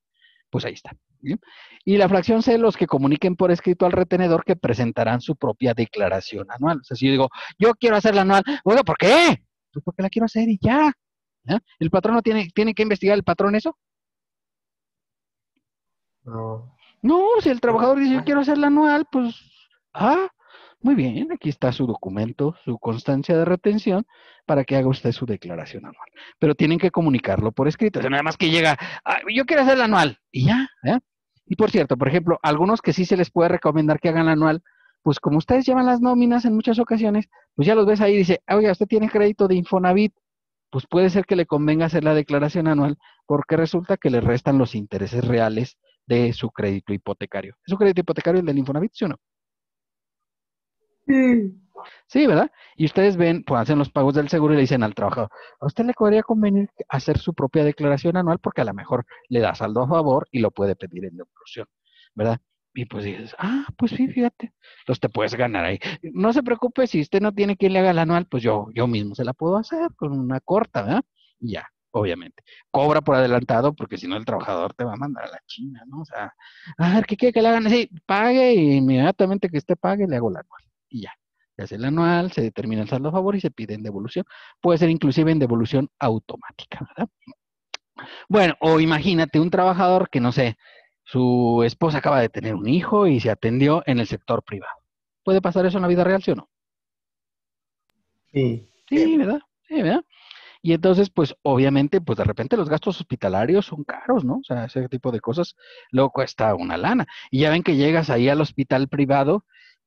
Pues ahí está. ¿Bien? Y la fracción C, los que comuniquen por escrito al retenedor que presentarán su propia declaración anual. O sea, si yo digo, yo quiero hacer la anual, bueno, ¿por qué? Pues porque la quiero hacer y ya. ¿Ya? ¿El patrón no tiene que investigar el patrón eso? No. No, si el trabajador dice, yo quiero hacer la anual, pues, muy bien, aquí está su documento, su constancia de retención, para que haga usted su declaración anual. Pero tienen que comunicarlo por escrito, o sea, nada más que llega, yo quiero hacer la anual, y ya, ¿eh? Y por cierto, por ejemplo, algunos que sí se les puede recomendar que hagan la anual, pues como ustedes llevan las nóminas en muchas ocasiones, pues ya los ves ahí y dice, oiga, usted tiene crédito de Infonavit, pues puede ser que le convenga hacer la declaración anual, porque resulta que le restan los intereses reales de su crédito hipotecario. ¿Es su crédito hipotecario el del Infonavit, sí o no? Sí, ¿verdad? Y ustedes ven, pues hacen los pagos del seguro y le dicen al trabajador, a usted le podría convenir hacer su propia declaración anual porque a lo mejor le da saldo a favor y lo puede pedir en devolución, ¿verdad? Y pues dices, pues sí, fíjate, entonces te puedes ganar ahí. No se preocupe, si usted no tiene quien le haga el anual, pues yo mismo se la puedo hacer con una corta, ¿verdad? Y ya, obviamente. Cobra por adelantado porque si no el trabajador te va a mandar a la China, ¿no? O sea, a ver, ¿qué quiere que le hagan? Sí, pague y inmediatamente que usted pague le hago el anual. Y ya. Se hace el anual, se determina el saldo a favor y se pide en devolución. Puede ser inclusive en devolución automática, ¿verdad? Bueno, o imagínate un trabajador que, no sé, su esposa acaba de tener un hijo y se atendió en el sector privado. ¿Puede pasar eso en la vida real, sí o no? Sí. Sí, ¿verdad? Sí, ¿verdad? Y entonces, pues, obviamente, pues de repente los gastos hospitalarios son caros, ¿no? O sea, ese tipo de cosas luego cuesta una lana. Y ya ven que llegas ahí al hospital privado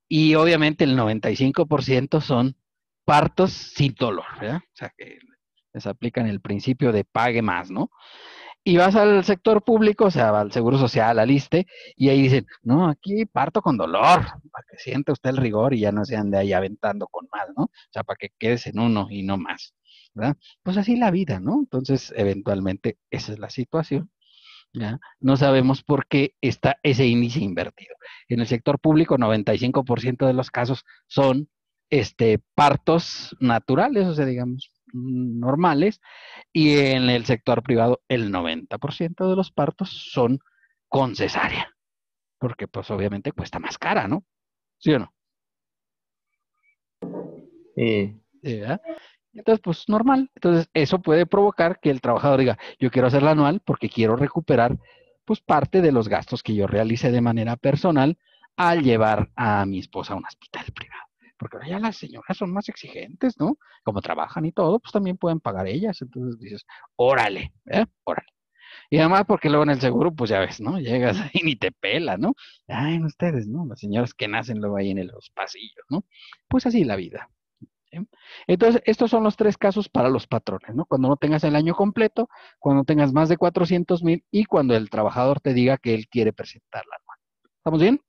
y obviamente el 95% son partos sin dolor, ¿verdad? O sea, que les aplican el principio de pague más, ¿no? Y vas al sector público, o sea, al Seguro Social, al ISSSTE, y ahí dicen, no, aquí parto con dolor, para que sienta usted el rigor y ya no se ande ahí aventando con mal, ¿no? O sea, para que quedes en uno y no más, ¿verdad? Pues así la vida, ¿no? Entonces, eventualmente, esa es la situación, ¿ya? No sabemos por qué está ese índice invertido. En el sector público, 95% de los casos son partos naturales, o sea, digamos, normales, y en el sector privado el 90% de los partos son con cesárea, porque pues obviamente cuesta más cara, ¿no? ¿Sí o no? Sí. Sí, ¿verdad? Entonces, pues normal. Entonces, eso puede provocar que el trabajador diga, yo quiero hacer la anual porque quiero recuperar pues parte de los gastos que yo realicé de manera personal al llevar a mi esposa a un hospital privado. Porque ahora ya las señoras son más exigentes, ¿no? Como trabajan y todo, pues también pueden pagar ellas. Entonces dices, órale, ¿eh? Órale. Y además porque luego en el seguro, pues ya ves, ¿no? Llegas ahí y ni te pela, ¿no? Ay, no ustedes, ¿no? Las señoras que nacen luego ahí en los pasillos, ¿no? Pues así la vida. ¿Sí? Entonces, estos son los tres casos para los patrones, ¿no? Cuando no tengas el año completo, cuando tengas más de 400,000 y cuando el trabajador te diga que él quiere presentarla. ¿Estamos bien?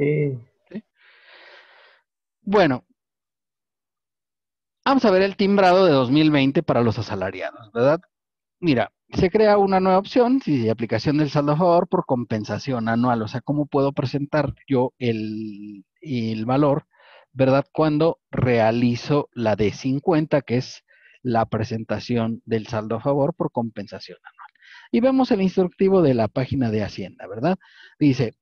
Sí. ¿Sí? Bueno, vamos a ver el timbrado de 2020 para los asalariados, ¿verdad? Mira, se crea una nueva opción, si aplicación del saldo a favor por compensación anual. O sea, ¿cómo puedo presentar yo el valor, ¿verdad? Cuando realizo la D50, que es la presentación del saldo a favor por compensación anual. Y vemos el instructivo de la página de Hacienda, ¿verdad? Dice,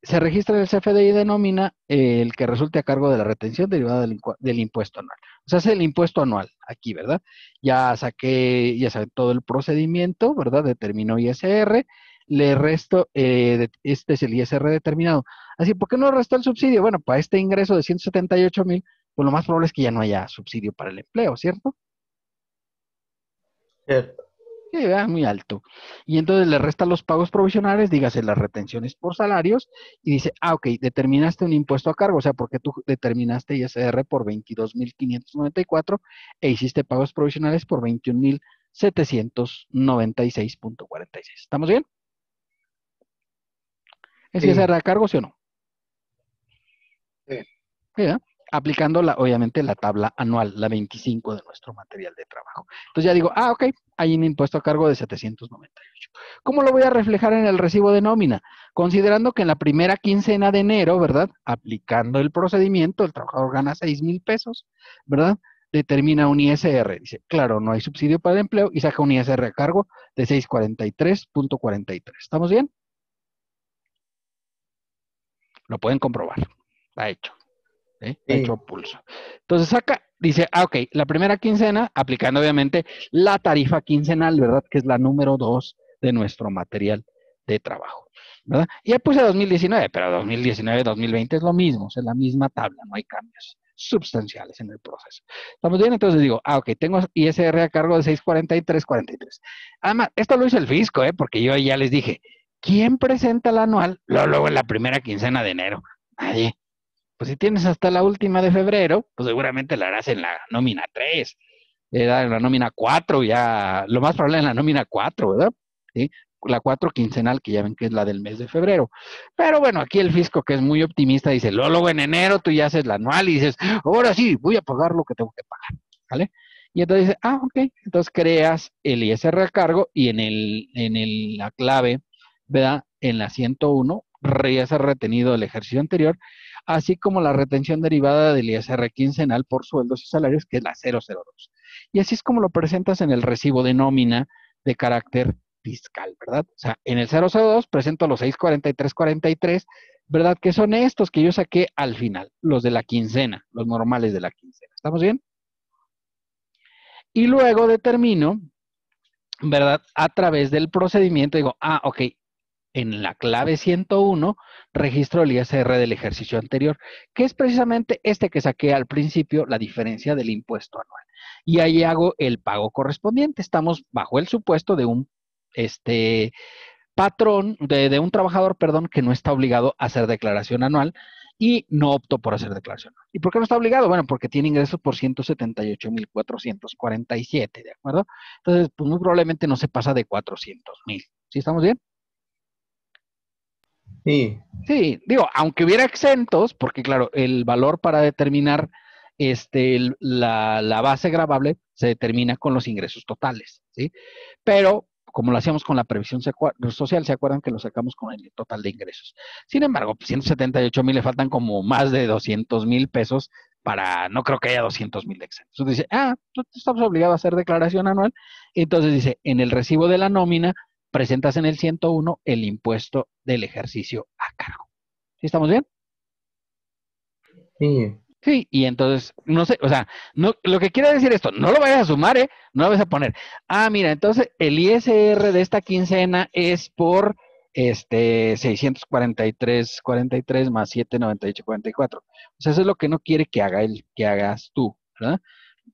se registra en el CFDI de nómina el que resulte a cargo de la retención derivada del impuesto anual. O sea, es el impuesto anual aquí, ¿verdad? Ya saqué, ya saben, todo el procedimiento, ¿verdad? Determinó ISR, le resto, este es el ISR determinado. Así, ¿por qué no restó el subsidio? Bueno, para este ingreso de 178,000, pues lo más probable es que ya no haya subsidio para el empleo, ¿cierto? Cierto. Sí, ¿verdad? Muy alto. Y entonces le restan los pagos provisionales, dígase las retenciones por salarios, y dice, ok, determinaste un impuesto a cargo, o sea, porque tú determinaste ISR por 22,594 e hiciste pagos provisionales por 21,796,46. ¿Estamos bien? ¿Es Sí. ISR a cargo, sí o no? Sí. Sí, ¿verdad? Aplicando, obviamente, la tabla anual, la 25 de nuestro material de trabajo. Entonces ya digo, ok, hay un impuesto a cargo de 798. ¿Cómo lo voy a reflejar en el recibo de nómina? Considerando que en la primera quincena de enero, ¿verdad? Aplicando el procedimiento, el trabajador gana 6,000 pesos, ¿verdad? Determina un ISR. Dice, claro, no hay subsidio para el empleo y saca un ISR a cargo de 643,43. ¿Estamos bien? Lo pueden comprobar. Está hecho. Está Sí. hecho a pulso. Entonces saca, dice, ok, la primera quincena, aplicando obviamente la tarifa quincenal, ¿verdad? Que es la número 2 de nuestro material de trabajo, ¿verdad? Y ya puse 2019, pero 2019, 2020 es lo mismo, es la misma tabla, no hay cambios sustanciales en el proceso. ¿Estamos bien? Entonces digo, ok, tengo ISR a cargo de 643,43. Además, esto lo hizo el fisco, porque yo ya les dije, ¿quién presenta el anual luego en la primera quincena de enero? Nadie. Pues si tienes hasta la última de febrero, pues seguramente la harás en la nómina 3, ¿verdad? En la nómina 4, ya, lo más probable en la nómina 4, ¿verdad? ¿Sí? La 4 quincenal, que ya ven que es la del mes de febrero. Pero bueno, aquí el fisco, que es muy optimista, dice, luego en enero tú ya haces la anual y dices, ahora sí, voy a pagar lo que tengo que pagar, ¿vale? Y entonces dice, ok, entonces creas el ISR a cargo y la clave, ¿verdad? En la 101, ya se ha retenido el ejercicio anterior, así como la retención derivada del ISR quincenal por sueldos y salarios, que es la 002. Y así es como lo presentas en el recibo de nómina de carácter fiscal, ¿verdad? O sea, en el 002 presento los 643,43, ¿verdad? Que son estos que yo saqué al final, los de la quincena, los normales de la quincena. ¿Estamos bien? Y luego determino, ¿verdad? A través del procedimiento, digo, ok, en la clave 101 registro el ISR del ejercicio anterior, que es precisamente este que saqué al principio, la diferencia del impuesto anual. Y ahí hago el pago correspondiente. Estamos bajo el supuesto de un patrón, de un trabajador, perdón, que no está obligado a hacer declaración anual y no optó por hacer declaración anual. ¿Y por qué no está obligado? Bueno, porque tiene ingresos por 178,447, ¿de acuerdo? Entonces, pues muy probablemente no se pasa de 400,000. ¿Sí estamos bien? Sí. Sí, digo, aunque hubiera exentos, porque claro, el valor para determinar la base gravable se determina con los ingresos totales, ¿sí? Pero, como lo hacíamos con la previsión social, ¿se acuerdan que lo sacamos con el total de ingresos? Sin embargo, 178,000 le faltan como más de 200,000 pesos para, no creo que haya 200,000 de exentos. Entonces dice, no estamos obligados a hacer declaración anual. Entonces dice, en el recibo de la nómina, presentas en el 101 el impuesto del ejercicio a cargo. ¿Sí estamos bien? Sí. Sí, y entonces, no sé, o sea, no, lo que quiere decir esto, no lo vayas a sumar, no lo vas a poner. Mira, entonces el ISR de esta quincena es por 643,43 más 798,44. O sea, eso es lo que no quiere que hagas tú, ¿verdad?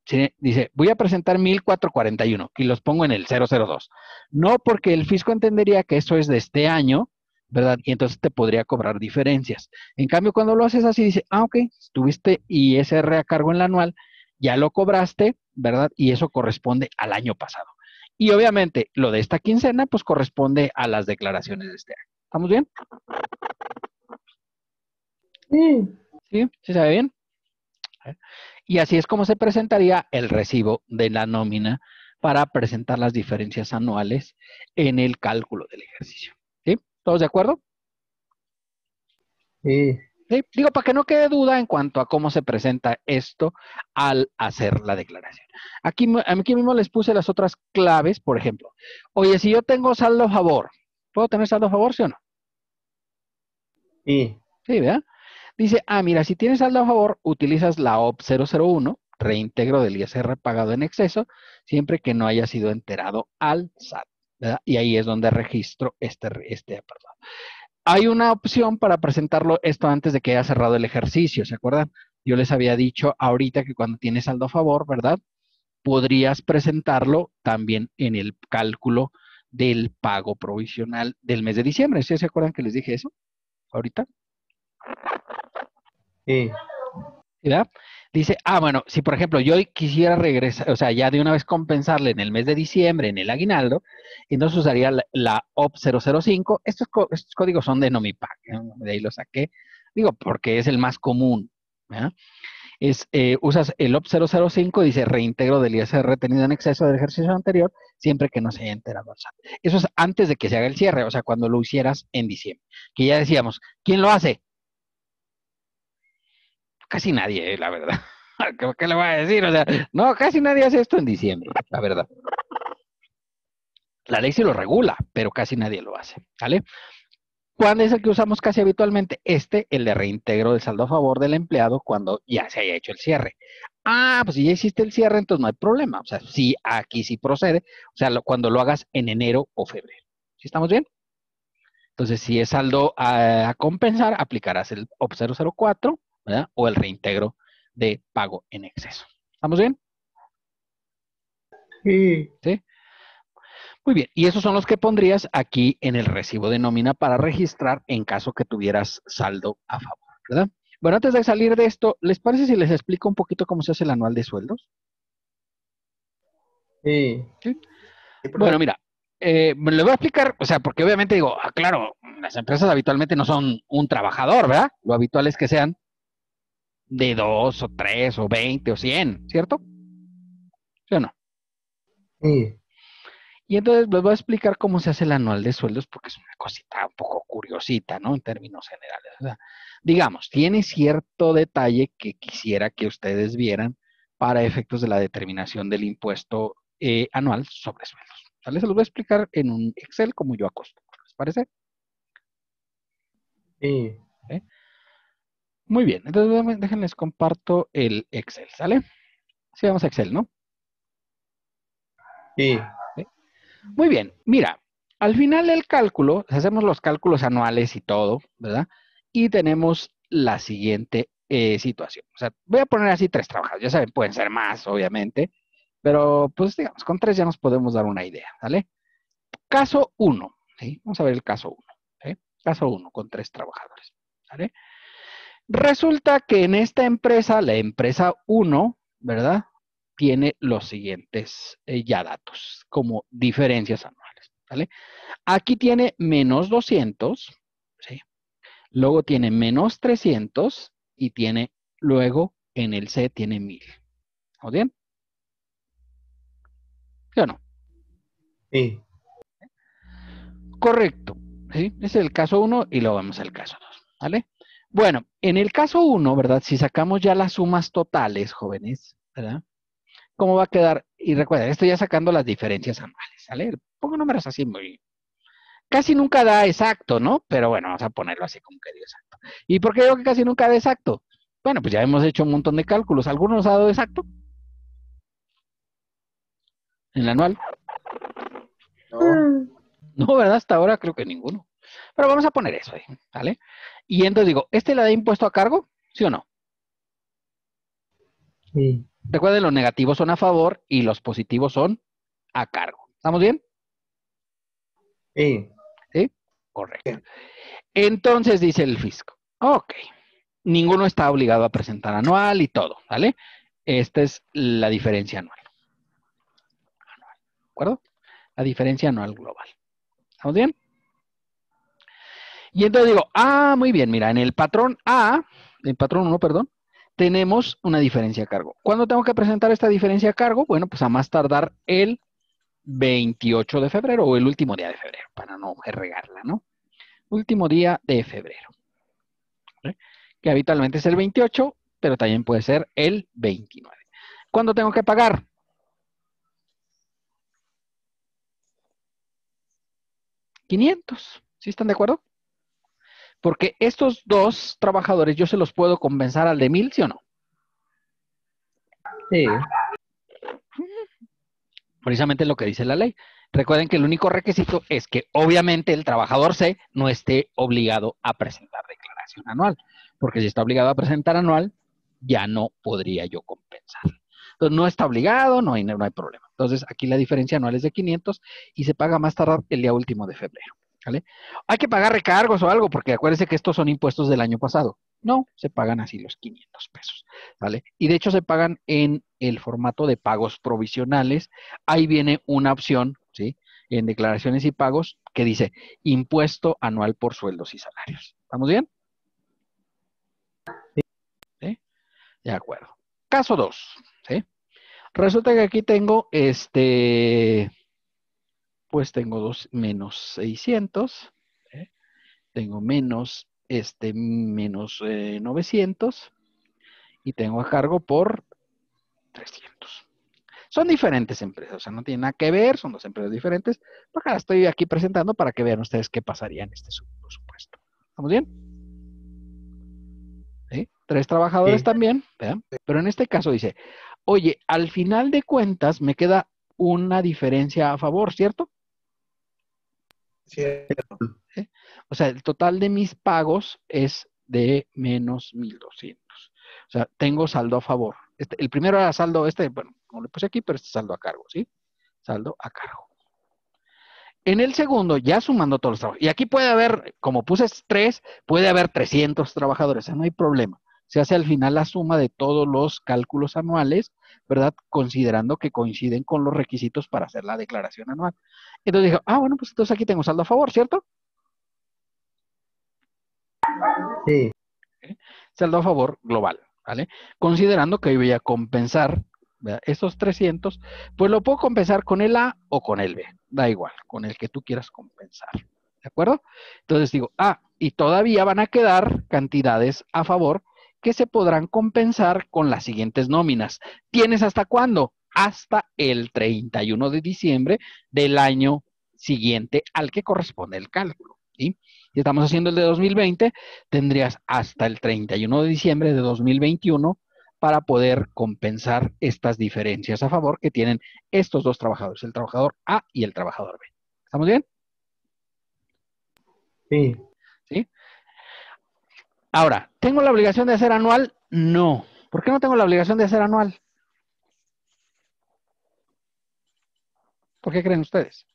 Sí, dice, voy a presentar 1,441 y los pongo en el 002. No, porque el fisco entendería que eso es de este año, ¿verdad? Y entonces te podría cobrar diferencias. En cambio, cuando lo haces así, dice, ok, tuviste ISR a cargo en la anual, ya lo cobraste, ¿verdad? Y eso corresponde al año pasado. Y obviamente, lo de esta quincena, pues corresponde a las declaraciones de este año. ¿Estamos bien? Sí. ¿Sí? ¿Sí sabe bien? Y así es como se presentaría el recibo de la nómina para presentar las diferencias anuales en el cálculo del ejercicio. ¿Sí? ¿Todos de acuerdo? Sí. ¿Sí? Digo, para que no quede duda en cuanto a cómo se presenta esto al hacer la declaración. Aquí mismo les puse las otras claves, por ejemplo. Oye, si yo tengo saldo a favor, ¿puedo tener saldo a favor, sí o no? Sí. Sí, ¿verdad? Dice, mira, si tienes saldo a favor, utilizas la OP 001, reintegro del ISR pagado en exceso, siempre que no haya sido enterado al SAT, ¿verdad? Y ahí es donde registro perdón. Hay una opción para presentarlo esto antes de que haya cerrado el ejercicio, ¿se acuerdan? Yo les había dicho ahorita que cuando tienes saldo a favor, ¿verdad? Podrías presentarlo también en el cálculo del pago provisional del mes de diciembre. ¿Sí se acuerdan que les dije eso ahorita? Sí. ¿Verdad? Dice, bueno, si por ejemplo yo quisiera regresar, o sea, ya de una vez compensarle en el mes de diciembre, en el aguinaldo, entonces usaría la OP 005. Estos códigos son de Nomipac, ¿no? De ahí lo saqué, digo, porque es el más común, ¿verdad? Usas el OP 005, dice reintegro del ISR retenido en exceso del ejercicio anterior, siempre que no se haya enterado al SAT. Eso es antes de que se haga el cierre, o sea, cuando lo hicieras en diciembre. Que ya decíamos, ¿quién lo hace? Casi nadie, la verdad. ¿Qué le voy a decir? O sea, no, casi nadie hace esto en diciembre, la verdad. La ley sí lo regula, pero casi nadie lo hace, ¿vale? ¿Cuál es el que usamos casi habitualmente? El de reintegro del saldo a favor del empleado cuando ya se haya hecho el cierre. Pues si ya hiciste el cierre, entonces no hay problema. O sea, sí, aquí sí procede. O sea, cuando lo hagas en enero o febrero. ¿Sí estamos bien? Entonces, si es saldo a compensar, aplicarás el OP 004, ¿verdad? O el reintegro de pago en exceso. ¿Estamos bien? Sí. ¿Sí? Muy bien. Y esos son los que pondrías aquí en el recibo de nómina para registrar en caso que tuvieras saldo a favor, ¿verdad? Bueno, antes de salir de esto, ¿les parece si les explico un poquito cómo se hace el anual de sueldos? Sí. ¿Sí? Sí, Bueno, profe. mira, le voy a explicar, o sea, porque obviamente digo, claro, las empresas habitualmente no son un trabajador, ¿verdad? Lo habitual es que sean de 2 o 3 o 20 o 100, ¿cierto? ¿Sí o no? Sí. Y entonces les voy a explicar cómo se hace el anual de sueldos porque es una cosita un poco curiosita, ¿no? En términos generales. O sea, digamos, tiene cierto detalle que quisiera que ustedes vieran para efectos de la determinación del impuesto anual sobre sueldos. ¿Vale? Se los voy a explicar en un Excel como yo acostumbro. ¿Les parece? Sí. ¿Eh? Muy bien. Entonces, déjenles comparto el Excel, ¿sale? Sí, vamos a Excel, ¿no? Sí. ¿Eh? Muy bien, mira, al final del cálculo, hacemos los cálculos anuales y todo, ¿verdad? Y tenemos la siguiente situación. O sea, voy a poner así 3 trabajadores. Ya saben, pueden ser más, obviamente, pero pues digamos, con 3 ya nos podemos dar una idea, ¿vale? Caso 1, ¿sí? Vamos a ver el caso 1, ¿sí? Caso 1 con 3 trabajadores, ¿vale? Resulta que en esta empresa, la empresa 1, ¿verdad? Tiene los siguientes ya datos como diferencias anuales, ¿vale? Aquí tiene menos 200, ¿sí? Luego tiene menos 300 y tiene, luego en el C tiene 1000. ¿Estamos bien? ¿Sí o no? Sí. Correcto, ¿sí? Ese es el caso 1 y luego vamos al caso 2, ¿vale? Bueno, en el caso 1, ¿verdad? Si sacamos ya las sumas totales, jóvenes, ¿verdad? ¿Cómo va a quedar? Y recuerden, esto ya sacando las diferencias anuales, ¿vale? Pongo números así muy... Casi nunca da exacto, ¿no? Pero bueno, vamos a ponerlo así como que dio exacto. ¿Y por qué digo que casi nunca da exacto? Bueno, pues ya hemos hecho un montón de cálculos. ¿Alguno nos ha dado exacto en el anual? No. No, ¿verdad? Hasta ahora creo que ninguno. Pero vamos a poner eso ahí, ¿vale? Y entonces digo, ¿este le da impuesto a cargo? ¿Sí o no? Sí. Recuerden, los negativos son a favor y los positivos son a cargo. ¿Estamos bien? Sí. ¿Sí? Correcto. Entonces dice el fisco, ok, ninguno está obligado a presentar anual y todo, ¿vale? Esta es la diferencia anual, ¿de acuerdo? La diferencia anual global. ¿Estamos bien? Y entonces digo, ah, muy bien, mira, en el patrón A, el patrón 1, perdón, tenemos una diferencia a cargo. ¿Cuándo tengo que presentar esta diferencia a cargo? Bueno, pues a más tardar el 28 de febrero o el último día de febrero, para no regarla, ¿no? Último día de febrero, ¿vale? Que habitualmente es el 28, pero también puede ser el 29. ¿Cuándo tengo que pagar? $500. ¿Sí están de acuerdo? Porque estos dos trabajadores yo se los puedo compensar al de 1000, ¿sí o no? Sí. Precisamente lo que dice la ley. Recuerden que el único requisito es que obviamente el trabajador C no esté obligado a presentar declaración anual, porque si está obligado a presentar anual, ya no podría yo compensar. Entonces no está obligado, no hay problema. Entonces aquí la diferencia anual es de 500 y se paga más tardar el día último de febrero. ¿Vale? Hay que pagar recargos o algo, porque acuérdense que estos son impuestos del año pasado. No, se pagan así los 500 pesos. ¿Vale? Y de hecho se pagan en el formato de pagos provisionales. Ahí viene una opción, ¿sí? En declaraciones y pagos que dice impuesto anual por sueldos y salarios. ¿Estamos bien? ¿Sí? De acuerdo. Caso 2, ¿sí? Resulta que aquí tengo pues tengo menos 600, ¿sí? Tengo menos 900 y tengo a cargo por 300. Son diferentes empresas, o sea, no tienen nada que ver, son dos empresas diferentes. Acá la estoy aquí presentando para que vean ustedes qué pasaría en este supuesto. ¿Estamos bien? ¿Sí? 3 trabajadores Sí. también, ¿vean? Pero en este caso dice, oye, al final de cuentas me queda una diferencia a favor, ¿cierto? Cierto. ¿Sí? O sea, el total de mis pagos es de menos 1200. O sea, tengo saldo a favor. El primero era saldo, bueno, no le puse aquí, pero este es saldo a cargo, ¿sí? Saldo a cargo. En el segundo, ya sumando todos los trabajos. Y aquí puede haber, como puse 3, puede haber 300 trabajadores. O sea, no hay problema. Se hace al final la suma de todos los cálculos anuales, ¿verdad? Considerando que coinciden con los requisitos para hacer la declaración anual. Entonces dije, bueno, pues entonces aquí tengo saldo a favor, ¿cierto? Sí. Saldo a favor global, ¿vale? Considerando que voy a compensar, ¿verdad? Estos 300, pues lo puedo compensar con el A o con el B, da igual, con el que tú quieras compensar, ¿de acuerdo? Entonces digo, y todavía van a quedar cantidades a favor que se podrán compensar con las siguientes nóminas. ¿Tienes hasta cuándo? Hasta el 31 de diciembre del año siguiente al que corresponde el cálculo, ¿sí? Si estamos haciendo el de 2020, tendrías hasta el 31 de diciembre de 2021 para poder compensar estas diferencias a favor que tienen estos dos trabajadores, el trabajador A y el trabajador B. ¿Estamos bien? Sí. ¿Sí? Ahora, ¿tengo la obligación de hacer anual? No. ¿Por qué no tengo la obligación de hacer anual? ¿Por qué creen ustedes?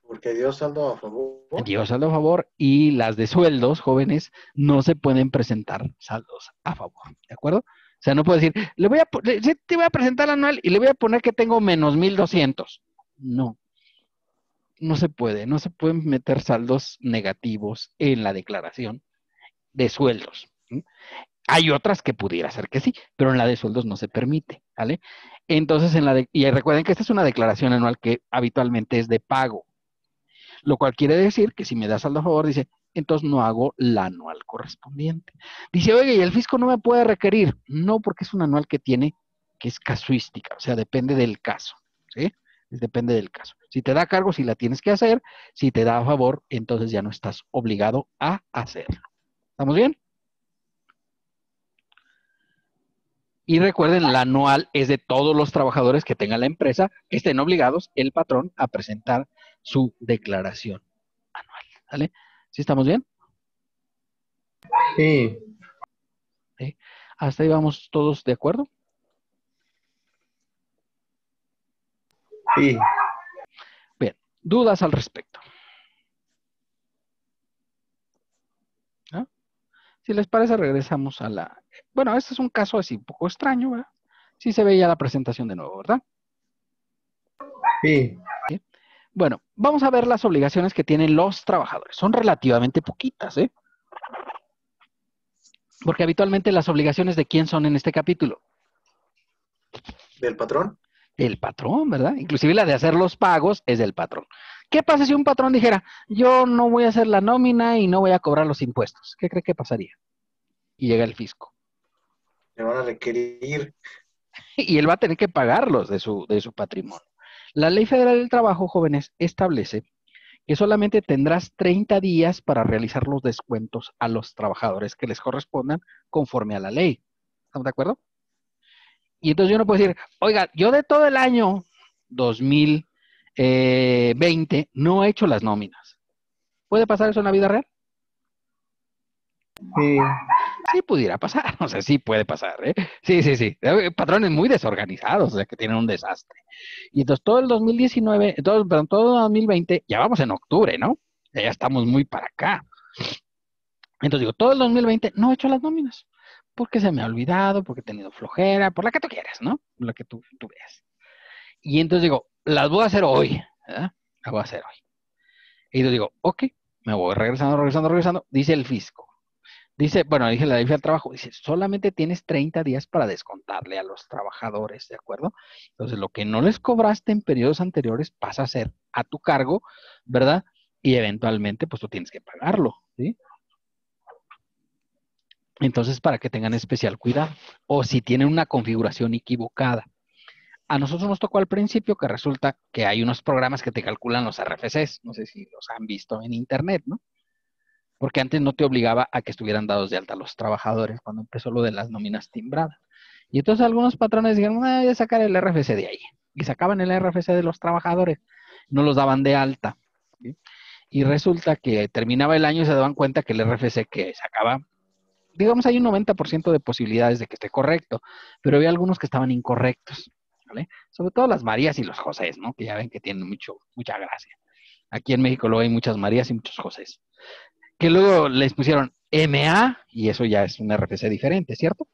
Porque dio saldo a favor. Dio saldo a favor y las de sueldos, jóvenes, no se pueden presentar saldos a favor, ¿de acuerdo? O sea, no puedo decir, te voy a presentar anual y le voy a poner que tengo menos 1200. No, no se puede, no se pueden meter saldos negativos en la declaración de sueldos. ¿Sí? Hay otras que pudiera ser que sí, pero en la de sueldos no se permite, ¿vale? Entonces, y recuerden que esta es una declaración anual que habitualmente es de pago. Lo cual quiere decir que si me da saldo a favor, dice, entonces no hago la anual correspondiente. Dice, oye, ¿y el fisco no me puede requerir? No, porque es un anual que es casuística, o sea, depende del caso, ¿sí? Depende del caso. Si te da cargo, si la tienes que hacer, si te da a favor, entonces ya no estás obligado a hacerlo. ¿Estamos bien? Y recuerden, la anual es de todos los trabajadores que tenga la empresa, que estén obligados, el patrón, a presentar su declaración anual. ¿Vale? ¿Sí estamos bien? Sí. ¿Sí? ¿Hasta ahí vamos todos de acuerdo? Sí. Bien, dudas al respecto. ¿No? Si les parece, regresamos a la... Bueno, este es un caso así un poco extraño, ¿verdad? Sí se veía la presentación de nuevo, ¿verdad? Sí. Bueno, vamos a ver las obligaciones que tienen los trabajadores. Son relativamente poquitas, ¿eh? Porque habitualmente las obligaciones de quién son en este capítulo. ¿Del patrón? El patrón, ¿verdad? Inclusive la de hacer los pagos es del patrón. ¿Qué pasa si un patrón dijera, yo no voy a hacer la nómina y no voy a cobrar los impuestos? ¿Qué cree que pasaría? Y llega el fisco. Me van a requerir. Y él va a tener que pagarlos de su patrimonio. La Ley Federal del Trabajo, jóvenes, establece que solamente tendrás 30 días para realizar los descuentos a los trabajadores que les correspondan conforme a la ley. ¿Estamos de acuerdo? Y entonces yo no puedo decir, oiga, yo de todo el año 2020 no he hecho las nóminas. ¿Puede pasar eso en la vida real? Sí. Sí pudiera pasar, o sea, sí puede pasar, ¿eh? Sí, sí, sí. Patrones muy desorganizados, o sea, que tienen un desastre. Y entonces todo el 2019, perdón, todo el 2020, ya vamos en octubre, ¿no? Ya estamos muy para acá. Entonces digo, todo el 2020 no he hecho las nóminas, porque se me ha olvidado, porque he tenido flojera, por la que tú quieras, ¿no? Por la que tú veas. Y entonces digo, las voy a hacer hoy, ¿verdad? Las voy a hacer hoy. Y yo digo, ok, me voy regresando, dice el fisco. Dice, bueno, dije la ley del trabajo, dice, solamente tienes 30 días para descontarle a los trabajadores, ¿de acuerdo? Entonces, lo que no les cobraste en periodos anteriores pasa a ser a tu cargo, ¿verdad? Y eventualmente, pues tú tienes que pagarlo, ¿sí? Entonces, para que tengan especial cuidado. O si tienen una configuración equivocada. A nosotros nos tocó al principio que resulta que hay unos programas que te calculan los RFCs. No sé si los han visto en internet, ¿no? Porque antes no te obligaba a que estuvieran dados de alta los trabajadores cuando empezó lo de las nóminas timbradas. Y entonces algunos patrones dijeron, voy a sacar el RFC de ahí. Y sacaban el RFC de los trabajadores. No los daban de alta. ¿Sí? Y resulta que terminaba el año y se daban cuenta que el RFC que sacaba, digamos, hay un 90% de posibilidades de que esté correcto, pero había algunos que estaban incorrectos. ¿Vale? Sobre todo las Marías y los Josés, ¿no? Que ya ven que tienen mucha gracia. Aquí en México luego hay muchas Marías y muchos Josés. Que luego les pusieron MA y eso ya es un RFC diferente, ¿cierto?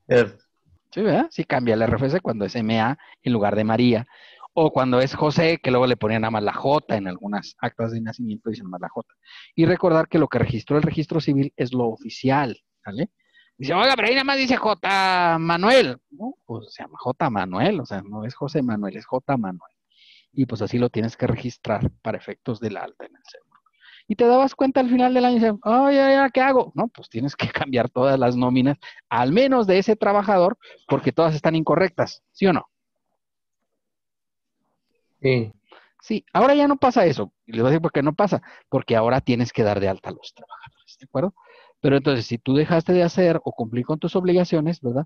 Sí, ¿verdad? Sí cambia el RFC cuando es MA en lugar de María. O cuando es José, que luego le ponían nada más la J en algunas actas de nacimiento, dicen nada más la J. Y recordar que lo que registró el registro civil es lo oficial, ¿vale? Dice, oiga, pero ahí nada más dice J. Manuel. No, pues se llama J. Manuel, o sea, no es José Manuel, es J. Manuel. Y pues así lo tienes que registrar para efectos del alta en el seguro. Y te dabas cuenta al final del año y dices, ay, ay, ¿qué hago? No, pues tienes que cambiar todas las nóminas, al menos de ese trabajador, porque todas están incorrectas, ¿sí o no? Sí. Sí, ahora ya no pasa eso. Y les voy a decir por qué no pasa, porque ahora tienes que dar de alta a los trabajadores, ¿de acuerdo? Pero entonces, si tú dejaste de hacer o cumplir con tus obligaciones, ¿verdad?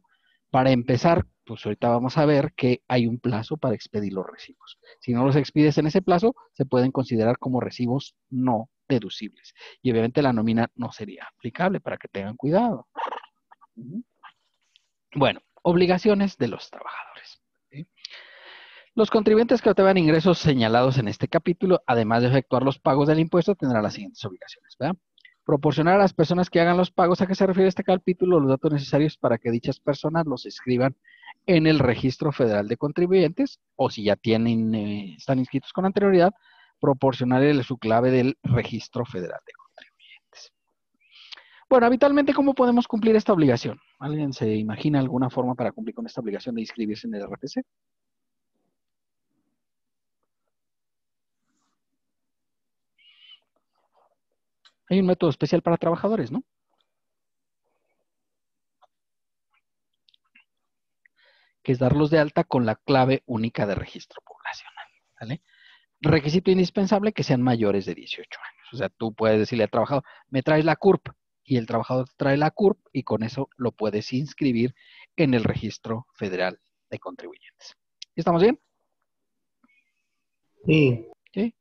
Para empezar, pues ahorita vamos a ver que hay un plazo para expedir los recibos. Si no los expides en ese plazo, se pueden considerar como recibos no deducibles. Y obviamente la nómina no sería aplicable para que tengan cuidado. Bueno, obligaciones de los trabajadores. ¿Sí? Los contribuyentes que obtengan ingresos señalados en este capítulo, además de efectuar los pagos del impuesto, tendrán las siguientes obligaciones, ¿verdad? Proporcionar a las personas que hagan los pagos a que se refiere este capítulo los datos necesarios para que dichas personas los escriban en el Registro Federal de Contribuyentes, o si ya tienen, están inscritos con anterioridad, proporcionarle su clave del Registro Federal de Contribuyentes. Bueno, habitualmente, ¿cómo podemos cumplir esta obligación? ¿Alguien se imagina alguna forma para cumplir con esta obligación de inscribirse en el RFC? Hay un método especial para trabajadores, ¿no? Que es darlos de alta con la clave única de registro poblacional, ¿vale? Requisito indispensable que sean mayores de 18 años. O sea, tú puedes decirle al trabajador, me traes la CURP, y el trabajador te trae la CURP y con eso lo puedes inscribir en el Registro Federal de Contribuyentes. ¿Estamos bien? Sí. ¿Sí?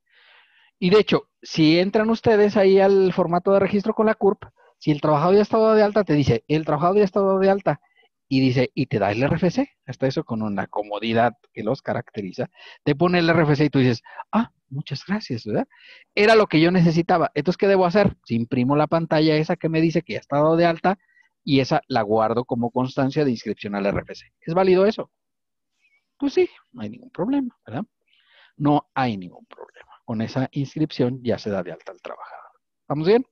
Y de hecho, si entran ustedes ahí al formato de registro con la CURP, si el trabajador ya ha estado de alta, te dice, el trabajador ya ha estado de alta, y dice, y te da el RFC, hasta eso con una comodidad que los caracteriza, te pone el RFC y tú dices, muchas gracias, ¿verdad? Era lo que yo necesitaba. Entonces, ¿qué debo hacer? Si imprimo la pantalla esa que me dice que ya ha estado de alta, y esa la guardo como constancia de inscripción al RFC. ¿Es válido eso? pues sí, no hay ningún problema, ¿verdad? No hay ningún problema. Con esa inscripción ya se da de alta al trabajador. ¿Vamos bien?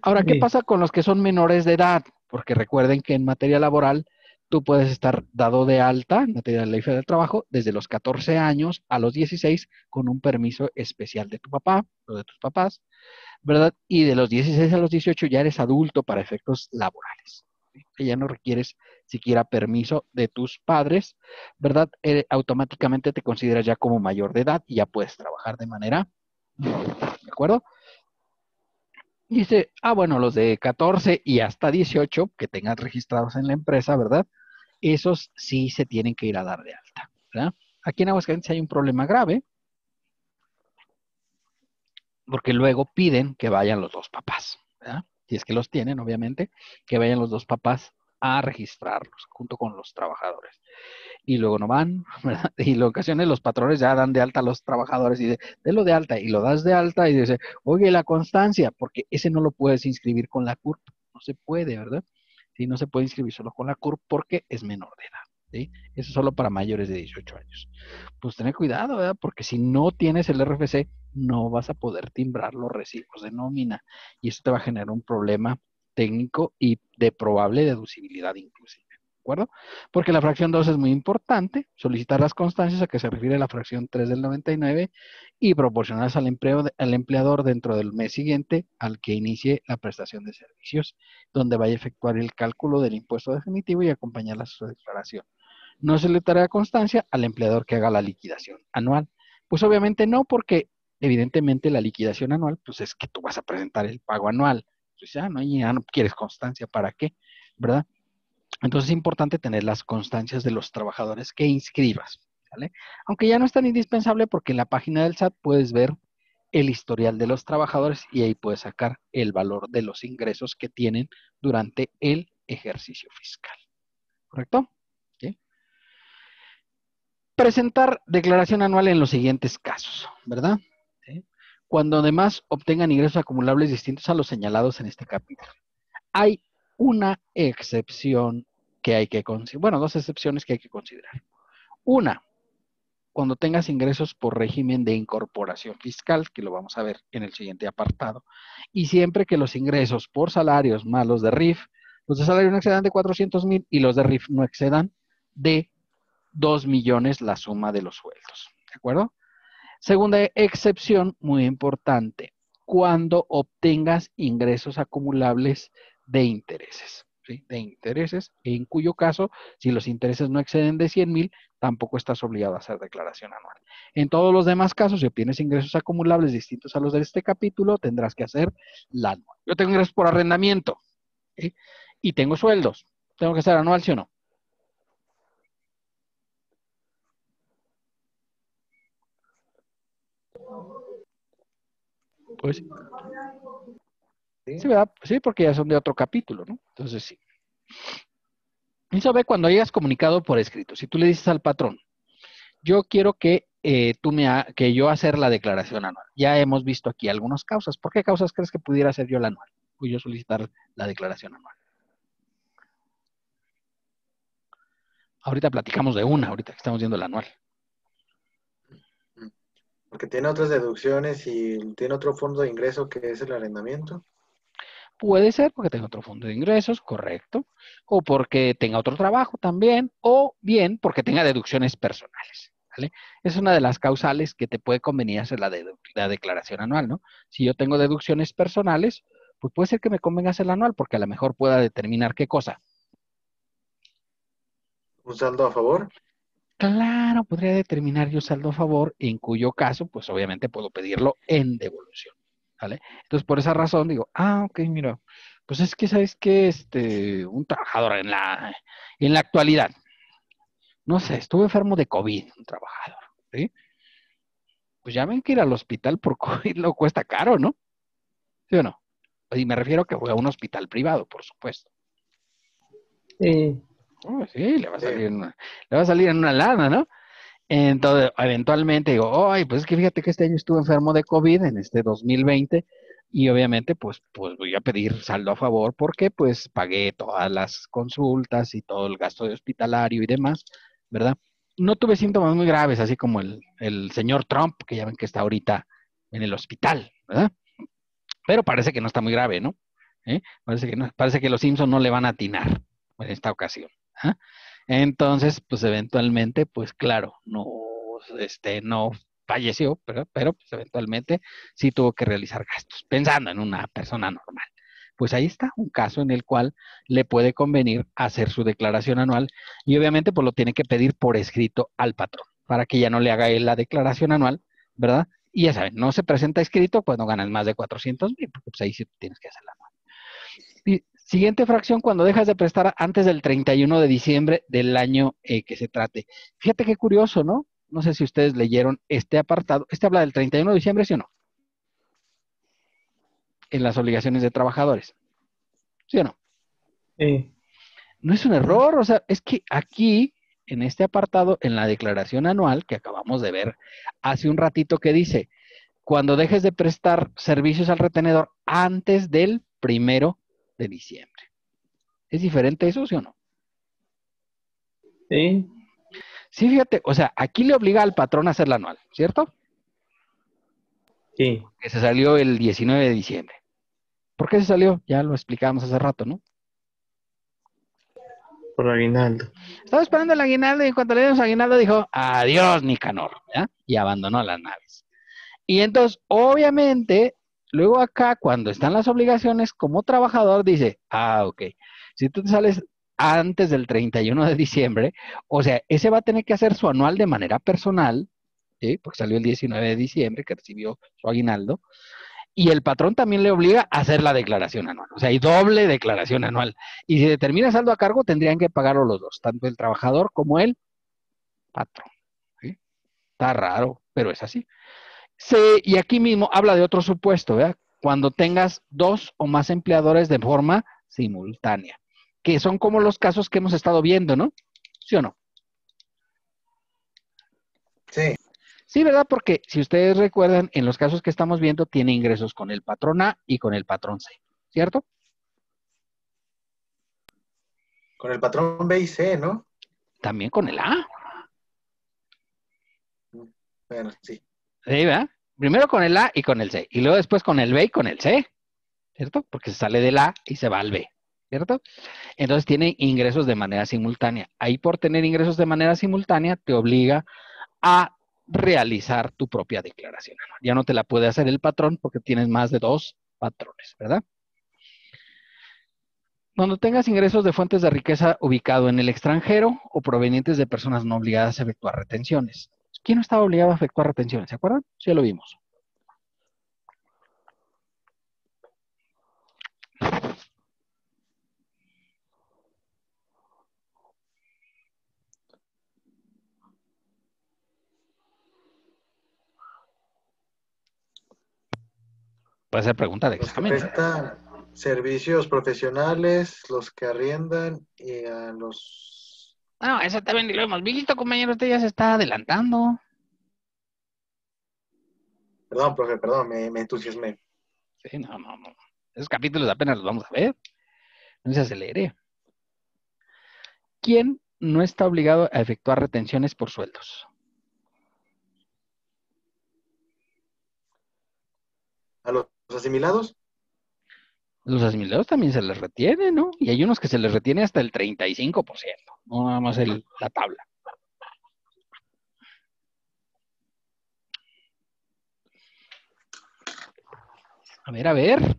Ahora, ¿qué Sí. pasa con los que son menores de edad? Porque recuerden que en materia laboral tú puedes estar dado de alta en materia de ley federal del trabajo desde los 14 años a los 16 con un permiso especial de tu papá o de tus papás, ¿verdad? Y de los 16 a los 18 ya eres adulto para efectos laborales. ¿Sí? Que ya no requieres siquiera permiso de tus padres, ¿verdad? Automáticamente te consideras ya como mayor de edad y ya puedes trabajar de manera, ¿de acuerdo? Dice, bueno, los de 14 y hasta 18 que tengas registrados en la empresa, ¿verdad? Esos sí se tienen que ir a dar de alta, ¿verdad? Aquí en Aguascalientes hay un problema grave, porque luego piden que vayan los dos papás, ¿verdad? Si es que los tienen, obviamente, que vayan los dos papás a registrarlos junto con los trabajadores. Y luego no van, ¿verdad? Y en ocasiones los patrones ya dan de alta a los trabajadores y de lo de alta y lo das de alta y dice, oye, la constancia, porque ese no lo puedes inscribir con la CURP, no se puede, ¿verdad? Sí, no se puede inscribir solo con la CURP porque es menor de edad, ¿sí? Eso es solo para mayores de 18 años. Pues ten cuidado, ¿verdad? Porque si no tienes el RFC, no vas a poder timbrar los recibos de nómina y eso te va a generar un problema técnico y de probable deducibilidad inclusive. ¿De acuerdo? Porque la fracción 2 es muy importante, solicitar las constancias a que se refiere la fracción 3 del 99 y proporcionarlas al empleador dentro del mes siguiente al que inicie la prestación de servicios, donde vaya a efectuar el cálculo del impuesto definitivo y acompañarla a su declaración. No se le dará constancia al empleador que haga la liquidación anual. Pues obviamente no, porque evidentemente la liquidación anual, pues es que tú vas a presentar el pago anual. Pues ya no quieres constancia, ¿para qué? ¿Verdad? Entonces es importante tener las constancias de los trabajadores que inscribas, ¿vale? Aunque ya no es tan indispensable porque en la página del SAT puedes ver el historial de los trabajadores y ahí puedes sacar el valor de los ingresos que tienen durante el ejercicio fiscal. ¿Correcto? ¿Sí? Presentar declaración anual en los siguientes casos, ¿verdad? ¿Sí? Cuando además obtengan ingresos acumulables distintos a los señalados en este capítulo. Hay una excepción que hay que considerar, bueno, dos excepciones que hay que considerar. Una, cuando tengas ingresos por régimen de incorporación fiscal, que lo vamos a ver en el siguiente apartado, y siempre que los ingresos por salarios más los de RIF, los de salario no excedan de 400,000 y los de RIF no excedan de 2 millones la suma de los sueldos, ¿de acuerdo? Segunda excepción, muy importante, cuando obtengas ingresos acumulables de intereses, ¿sí? De intereses, en cuyo caso, si los intereses no exceden de 100,000, tampoco estás obligado a hacer declaración anual. En todos los demás casos, si obtienes ingresos acumulables distintos a los de este capítulo, tendrás que hacer la anual. Yo tengo ingresos por arrendamiento, ¿sí? Y tengo sueldos. ¿Tengo que hacer anual, sí o no? Pues sí, ¿verdad? Sí, porque ya son de otro capítulo, ¿no? Entonces sí. Eso ve cuando hayas comunicado por escrito. Si tú le dices al patrón, yo quiero que que yo hacer la declaración anual. Ya hemos visto aquí algunas causas. ¿Por qué causas crees que pudiera hacer yo la anual? O yo solicitar la declaración anual. Ahorita platicamos de una, ahorita que estamos viendo la anual. Porque tiene otras deducciones y tiene otro fondo de ingreso que es el arrendamiento. Puede ser porque tenga otro fondo de ingresos, correcto, o porque tenga otro trabajo también, o bien porque tenga deducciones personales, ¿vale? Es una de las causales que te puede convenir hacer la declaración anual, ¿no? Si yo tengo deducciones personales, pues puede ser que me convenga hacer la anual, porque a lo mejor pueda determinar qué cosa. ¿Un saldo a favor? Claro, podría determinar yo saldo a favor, en cuyo caso, pues obviamente puedo pedirlo en devolución, ¿vale? Entonces, por esa razón digo, ok, mira, pues es que, ¿sabes qué? Un trabajador en la actualidad, no sé, estuve enfermo de COVID, un trabajador, ¿sí? Pues ya ven que ir al hospital por COVID lo cuesta caro, ¿no? ¿Sí o no? Y me refiero que fue a un hospital privado, por supuesto. Sí. Sí, le va a salir en una lana, ¿no? Entonces, eventualmente digo, ay, pues es que fíjate que este año estuve enfermo de COVID en este 2020, Y obviamente, pues voy a pedir saldo a favor porque pues pagué todas las consultas y todo el gasto de hospitalario y demás, ¿verdad? No tuve síntomas muy graves, así como el señor Trump, que ya ven que está ahorita en el hospital, ¿verdad? Pero parece que no está muy grave, ¿no? Parece que no, parece que los Simpson no le van a atinar en esta ocasión. ¿Ah? Entonces, pues eventualmente, pues claro, no falleció, pero pues, eventualmente sí tuvo que realizar gastos, pensando en una persona normal. Pues ahí está un caso en el cual le puede convenir hacer su declaración anual y obviamente pues lo tiene que pedir por escrito al patrón para que ya no le haga él la declaración anual, ¿verdad? Y ya saben, no se presenta escrito, pues no ganas más de 400,000, porque pues ahí sí tienes que hacerla anual. Y siguiente fracción, cuando dejas de prestar antes del 31 de diciembre del año que se trate. Fíjate qué curioso, ¿no? No sé si ustedes leyeron este apartado. Este habla del 31 de diciembre, ¿sí o no? En las obligaciones de trabajadores. ¿Sí o no? Sí. No es un error, o sea, es que aquí, en este apartado, en la declaración anual que acabamos de ver hace un ratito que dice, cuando dejes de prestar servicios al retenedor antes del 1 de diciembre. ¿Es diferente eso, sí o no? Sí. Sí, fíjate, o sea, aquí le obliga al patrón a hacerla anual, ¿cierto? Sí. Que se salió el 19 de diciembre. ¿Por qué se salió? Ya lo explicábamos hace rato, ¿no? Por aguinaldo. Estaba esperando el aguinaldo y en cuanto le dimos aguinaldo dijo, adiós, Nicanor, ¿ya? Y abandonó las naves. Y entonces, obviamente, luego acá, cuando están las obligaciones, como trabajador, dice, ok, si tú te sales antes del 31 de diciembre, o sea, ese va a tener que hacer su anual de manera personal, ¿sí? Porque salió el 19 de diciembre, que recibió su aguinaldo, y el patrón también le obliga a hacer la declaración anual, o sea, hay doble declaración anual. Y si determina saldo a cargo, tendrían que pagarlo los dos, tanto el trabajador como el patrón. ¿Sí? Está raro, pero es así. Y aquí mismo habla de otro supuesto, ¿verdad? Cuando tengas dos o más empleadores de forma simultánea, que son como los casos que hemos estado viendo, ¿no? ¿Sí o no? Sí, Sí, ¿verdad? Porque si ustedes recuerdan, en los casos que estamos viendo, tiene ingresos con el patrón A y con el patrón C, ¿cierto? con el patrón B y C, ¿no? También con el A, Bueno, sí. ¿sí, verdad? Primero con el A y con el C, y luego después con el B y con el C, ¿cierto? Porque se sale del A y se va al B, ¿cierto? Entonces tiene ingresos de manera simultánea. Ahí por tener ingresos de manera simultánea te obliga a realizar tu propia declaración anual. Ya no te la puede hacer el patrón porque tienes más de dos patrones, ¿verdad? Cuando tengas ingresos de fuentes de riqueza ubicado en el extranjero o provenientes de personas no obligadas a efectuar retenciones. ¿Quién no estaba obligado a efectuar retenciones? ¿Se acuerdan? Sí, lo vimos. Puede ser pregunta de Los que examen, ¿eh? prestan servicios profesionales, los que arriendan y a los... No, eso también lo hemos visto, compañero. Usted ya se está adelantando. Perdón, profe, perdón, me entusiasmé. Sí, no. Esos capítulos apenas los vamos a ver. No se acelere. ¿Quién no está obligado a efectuar retenciones por sueldos? ¿A los asimilados? Los asimilados también se les retiene, ¿no? Y hay unos que se les retiene hasta el 35%, no nada más la tabla. A ver, a ver.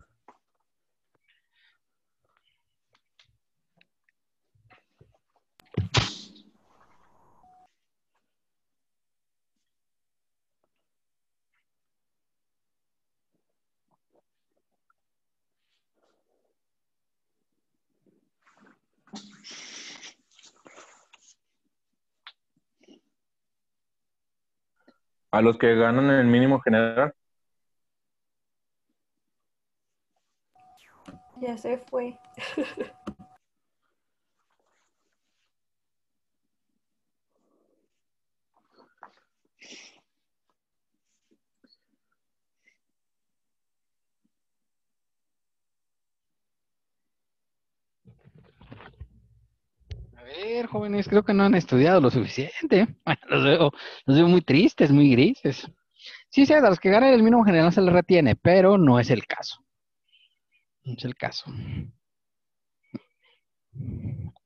A los que ganan el mínimo general. Ya se fue. ver, jóvenes, creo que no han estudiado lo suficiente. Bueno, los veo muy tristes, muy grises. Sí, sí, a los que ganan el mínimo general se les retiene, pero no es el caso. No es el caso.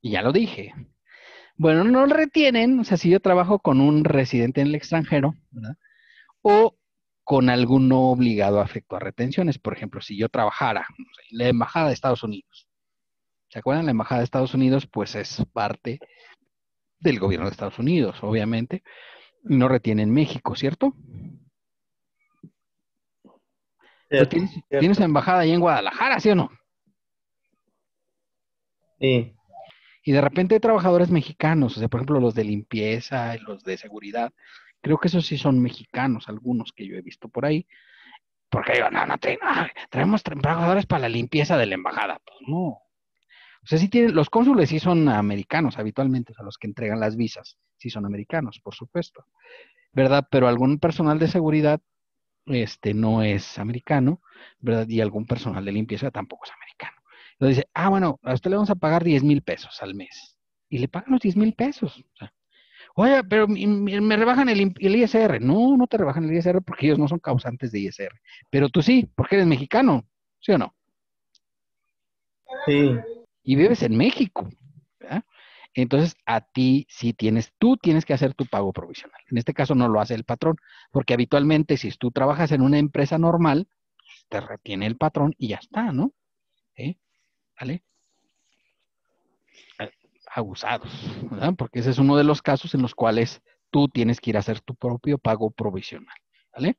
Y ya lo dije. Bueno, no retienen, o sea, si yo trabajo con un residente en el extranjero, ¿verdad? O con algún no obligado a efectuar retenciones. Por ejemplo, si yo trabajara no sé, en la Embajada de Estados Unidos. ¿Se acuerdan? La Embajada de Estados Unidos, pues es parte del gobierno de Estados Unidos, obviamente. Y no retiene en México, ¿cierto? Pero Cierto, tienes cierto. embajada ahí en Guadalajara, ¿sí o no? Sí, Y de repente hay trabajadores mexicanos, o sea, por ejemplo, los de limpieza, los de seguridad. Creo que esos sí son mexicanos, algunos que yo he visto por ahí. Porque digo, no, traemos trabajadores para la limpieza de la embajada. Pues no. O sea, sí tienen, los cónsules sí son americanos habitualmente, o sea, los que entregan las visas, sí son americanos, por supuesto, ¿verdad? Pero algún personal de seguridad, no es americano, ¿verdad? Y algún personal de limpieza tampoco es americano. Entonces dice, bueno, a usted le vamos a pagar 10,000 pesos al mes. Y le pagan los 10,000 pesos. O sea, oye, pero me rebajan el ISR. No, no te rebajan el ISR porque ellos no son causantes de ISR. Pero tú sí, porque eres mexicano, ¿sí o no? sí, Y vives en México, ¿verdad? Entonces, tú tienes que hacer tu pago provisional. En este caso no lo hace el patrón, porque habitualmente si tú trabajas en una empresa normal, pues, te retiene el patrón y ya está, ¿no? ¿Vale? Abusados, ¿verdad? Porque ese es uno de los casos en los cuales tú tienes que ir a hacer tu propio pago provisional, ¿vale?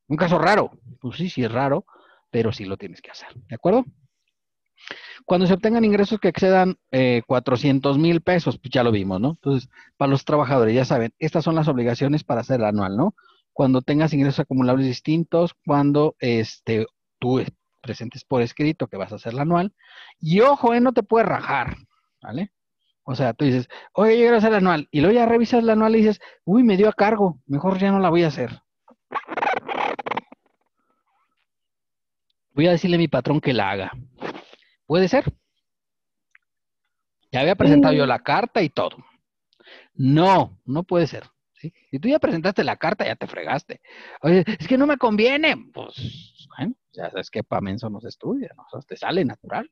Un caso raro, pues sí, sí es raro, pero sí lo tienes que hacer, ¿de acuerdo? Cuando se obtengan ingresos que excedan 400,000 pesos, pues ya lo vimos, ¿no? Entonces, para los trabajadores, ya saben, estas son las obligaciones para hacer el anual, ¿no? Cuando tengas ingresos acumulables distintos, cuando tú presentes por escrito que vas a hacer el anual. Y ojo, no te puedes rajar, ¿vale? O sea, tú dices, oye, yo quiero hacer el anual. Y luego ya revisas el anual y dices, uy, me dio a cargo, mejor ya no la voy a hacer. Voy a decirle a mi patrón que la haga. ¿Puede ser? Ya había presentado yo Sí, la carta y todo. No, no puede ser. ¿Sí? Si tú ya presentaste la carta, ya te fregaste. Oye, es que no me conviene. Pues, bueno, ya sabes que para menso no se estudia, ¿no? O sea, te sale natural.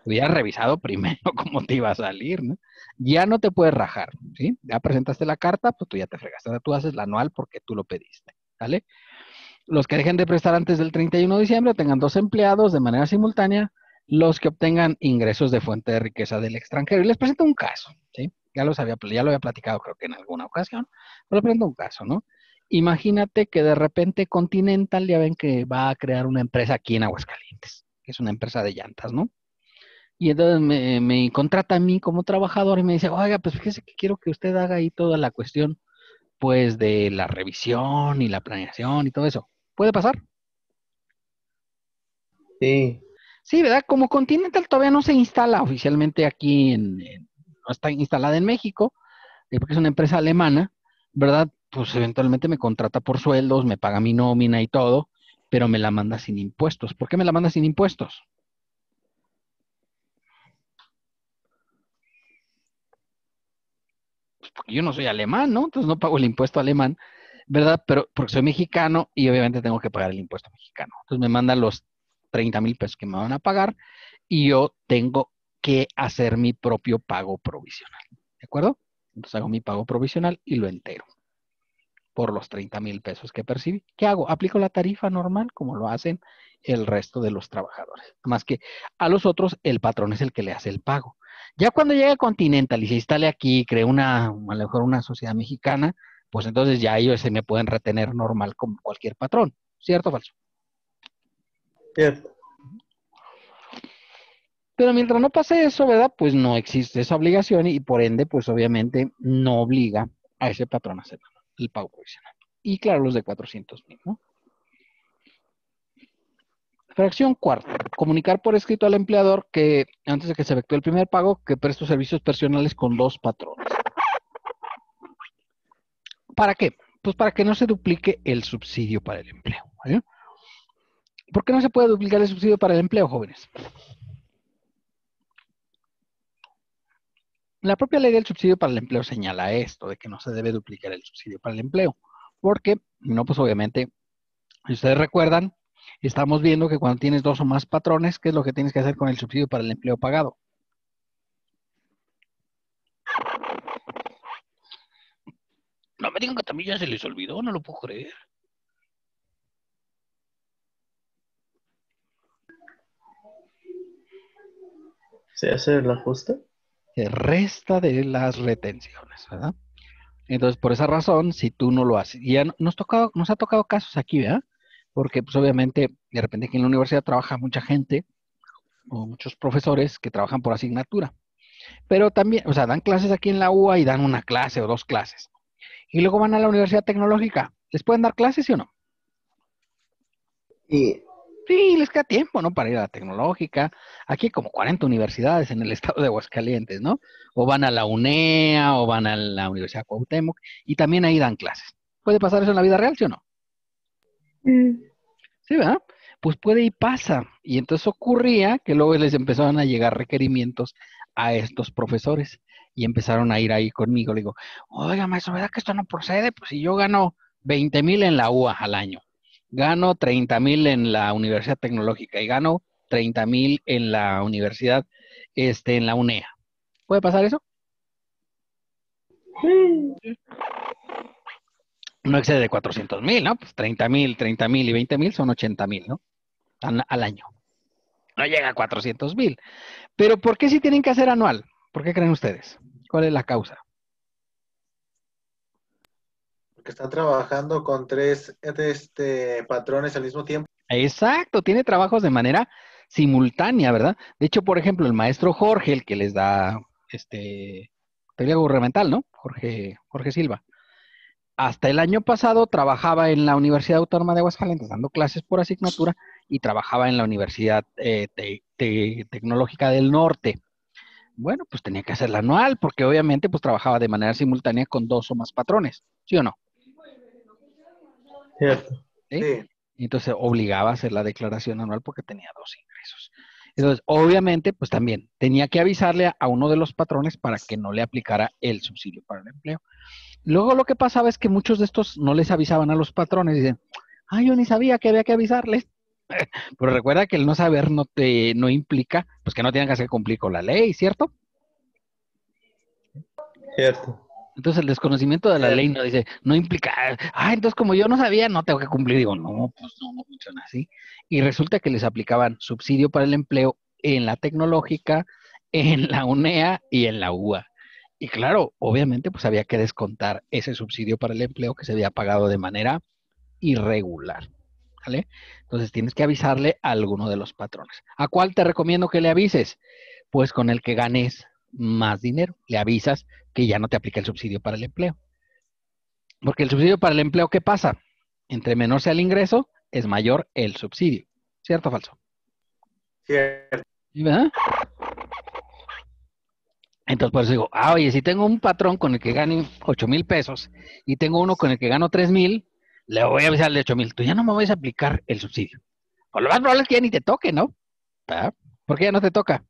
Hubieras revisado primero cómo te iba a salir, ¿no? Ya no te puedes rajar, ¿sí? Ya presentaste la carta, pues tú ya te fregaste. Ahora tú haces la anual porque tú lo pediste, ¿vale? Los que dejen de prestar antes del 31 de diciembre tengan 2 empleados de manera simultánea, los que obtengan ingresos de fuente de riqueza del extranjero. Y les presento un caso, ¿sí? Ya lo había platicado creo que en alguna ocasión, pero les presento un caso, ¿no? Imagínate que de repente Continental ya ven que va a crear una empresa aquí en Aguascalientes, que es una empresa de llantas, ¿no? Y entonces me contrata a mí como trabajador y me dice, oiga, pues fíjese que quiero que usted haga ahí toda la cuestión, pues, de la revisión y la planeación y todo eso. ¿Puede pasar? sí, Sí, ¿verdad? Como Continental todavía no se instala oficialmente aquí no está instalada en México, porque es una empresa alemana, ¿verdad? Pues eventualmente me contrata por sueldos, me paga mi nómina y todo, pero me la manda sin impuestos. ¿Por qué me la manda sin impuestos? Pues porque yo no soy alemán, ¿no? Entonces no pago el impuesto alemán, ¿verdad? Pero porque soy mexicano y obviamente tengo que pagar el impuesto mexicano. Entonces me mandan los 30,000 pesos que me van a pagar y yo tengo que hacer mi propio pago provisional. ¿De acuerdo? Entonces hago mi pago provisional y lo entero por los 30,000 pesos que percibí. ¿Qué hago? Aplico la tarifa normal como lo hacen el resto de los trabajadores. Más que a los otros, el patrón es el que le hace el pago. Ya cuando llegue Continental y se instale aquí, cree a lo mejor una sociedad mexicana, pues entonces ya ellos se me pueden retener normal como cualquier patrón. ¿Cierto o falso? cierto. Pero mientras no pase eso, ¿verdad? Pues no existe esa obligación y por ende, pues obviamente no obliga a ese patrón a hacer el pago provisional. Y claro, los de 400,000, ¿no? Fracción cuarta. Comunicar por escrito al empleador que antes de que se efectúe el primer pago, que presto servicios personales con 2 patrones. ¿Para qué? Pues para que no se duplique el subsidio para el empleo. ¿Vale? ¿Por qué no se puede duplicar el subsidio para el empleo, jóvenes? La propia ley del subsidio para el empleo señala esto, de que no se debe duplicar el subsidio para el empleo, porque, no, pues obviamente, si ustedes recuerdan, estamos viendo que cuando tienes dos o más patrones, ¿qué es lo que tienes que hacer con el subsidio para el empleo pagado? No me digan que también ya se les olvidó, no lo puedo creer. ¿Se hace el ajuste? Se resta de las retenciones, ¿verdad? Entonces, por esa razón, si tú no lo haces, y ya nos ha tocado casos aquí, ¿verdad? Porque, pues, obviamente, de repente aquí en la universidad trabaja mucha gente, o muchos profesores que trabajan por asignatura. Pero también, o sea, dan clases aquí en la UA y dan una clase o dos clases. Y luego van a la universidad tecnológica. ¿Les pueden dar clases, sí o no? Y Sí, les queda tiempo, ¿no? Para ir a la tecnológica. Aquí hay como 40 universidades en el estado de Aguascalientes, ¿no? O van a la UNEA, o van a la Universidad Cuauhtémoc, y también ahí dan clases. ¿Puede pasar eso en la vida real, sí o no? Mm, Sí, ¿verdad? Pues puede y pasa. Y entonces ocurría que luego les empezaron a llegar requerimientos a estos profesores y empezaron a ir ahí conmigo. Le digo, oiga, maestro, ¿verdad que esto no procede? Pues si yo gano 20,000 en la UA al año, gano 30,000 en la Universidad Tecnológica y gano 30,000 en la universidad, en la UNEA. ¿Puede pasar eso? No excede de 400,000, ¿no? Pues 30,000 y 20,000 son 80,000, ¿no? Al año. No llega a 400,000. Pero ¿por qué si tienen que hacer anual? ¿Por qué creen ustedes? ¿Cuál es la causa? Porque está trabajando con tres patrones al mismo tiempo. Exacto, tiene trabajos de manera simultánea, ¿verdad? De hecho, por ejemplo, el maestro Jorge, el que les da teoría gubernamental, ¿no? Jorge Silva. Hasta el año pasado trabajaba en la Universidad Autónoma de Aguascalientes dando clases por asignatura y trabajaba en la Universidad Tecnológica del Norte. Bueno, pues tenía que hacerla anual porque obviamente pues trabajaba de manera simultánea con dos o más patrones, ¿sí o no? cierto. ¿Sí? Sí. Y entonces obligaba a hacer la declaración anual porque tenía dos ingresos. Entonces, obviamente, pues también tenía que avisarle a uno de los patrones para que no le aplicara el subsidio para el empleo. Luego lo que pasaba es que muchos de estos no les avisaban a los patrones, dicen, yo ni sabía que había que avisarles. Pero recuerda que el no saber no implica, pues que no tengan que hacer cumplir con la ley, ¿cierto? Cierto. Entonces el desconocimiento de la ley no dice, no implica, entonces como yo no sabía, no tengo que cumplir. Digo, no, pues no funciona así. Y resulta que les aplicaban subsidio para el empleo en la tecnológica, en la UNEA y en la UA. Y claro, obviamente, pues había que descontar ese subsidio para el empleo que se había pagado de manera irregular. ¿Vale? Entonces tienes que avisarle a alguno de los patrones. ¿A cuál te recomiendo que le avises? Pues con el que ganes más dinero. Le avisas que ya no te aplica el subsidio para el empleo. Porque el subsidio para el empleo, ¿qué pasa? Entre menor sea el ingreso, es mayor el subsidio. ¿Cierto o falso? Cierto. ¿Sí, verdad? Entonces, por eso digo, oye, si tengo un patrón con el que gane 8,000 pesos y tengo uno con el que gano 3,000, le voy a avisar de 8,000. Tú ya no me vas a aplicar el subsidio. Por lo más probable es que ya ni te toque, ¿no? ¿Ah? ¿Por qué ya no te toca?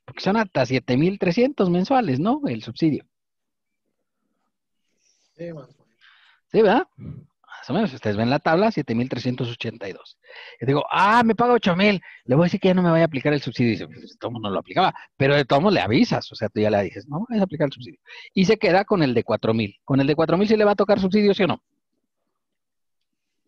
Porque son hasta 7,300 mensuales, ¿no? El subsidio. Sí, más o menos. ¿Sí, verdad? Más o menos, ustedes ven la tabla, 7,382. Y digo, me paga 8,000, le voy a decir que ya no me vaya a aplicar el subsidio. Y dice, pues de todos modos no lo aplicaba, pero de todos modos le avisas, o sea, tú ya le dices, no vas a aplicar el subsidio. Y se queda con el de 4,000. ¿Con el de 4,000 sí le va a tocar subsidio, sí o no?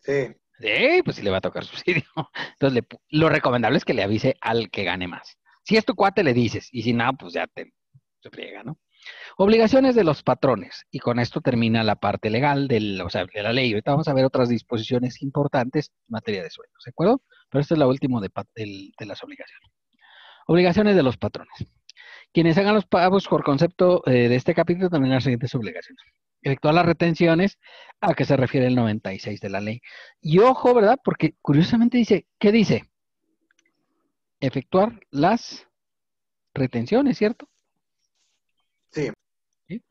Sí. Sí, pues sí le va a tocar subsidio. Entonces, lo recomendable es que le avise al que gane más. Si es tu cuate, le dices, y si no, pues ya se friega, ¿no? Obligaciones de los patrones. Y con esto termina la parte legal de la ley. Ahorita vamos a ver otras disposiciones importantes en materia de sueldos, ¿de acuerdo? Pero esta es la última de las obligaciones. Obligaciones de los patrones. Quienes hagan los pagos por concepto de este capítulo tendrán las siguientes obligaciones. Efectuar las retenciones a que se refiere el 96 de la ley. Y ojo, ¿verdad? Porque curiosamente dice, ¿qué dice? Efectuar las retenciones, ¿cierto? Sí. ¿Sí?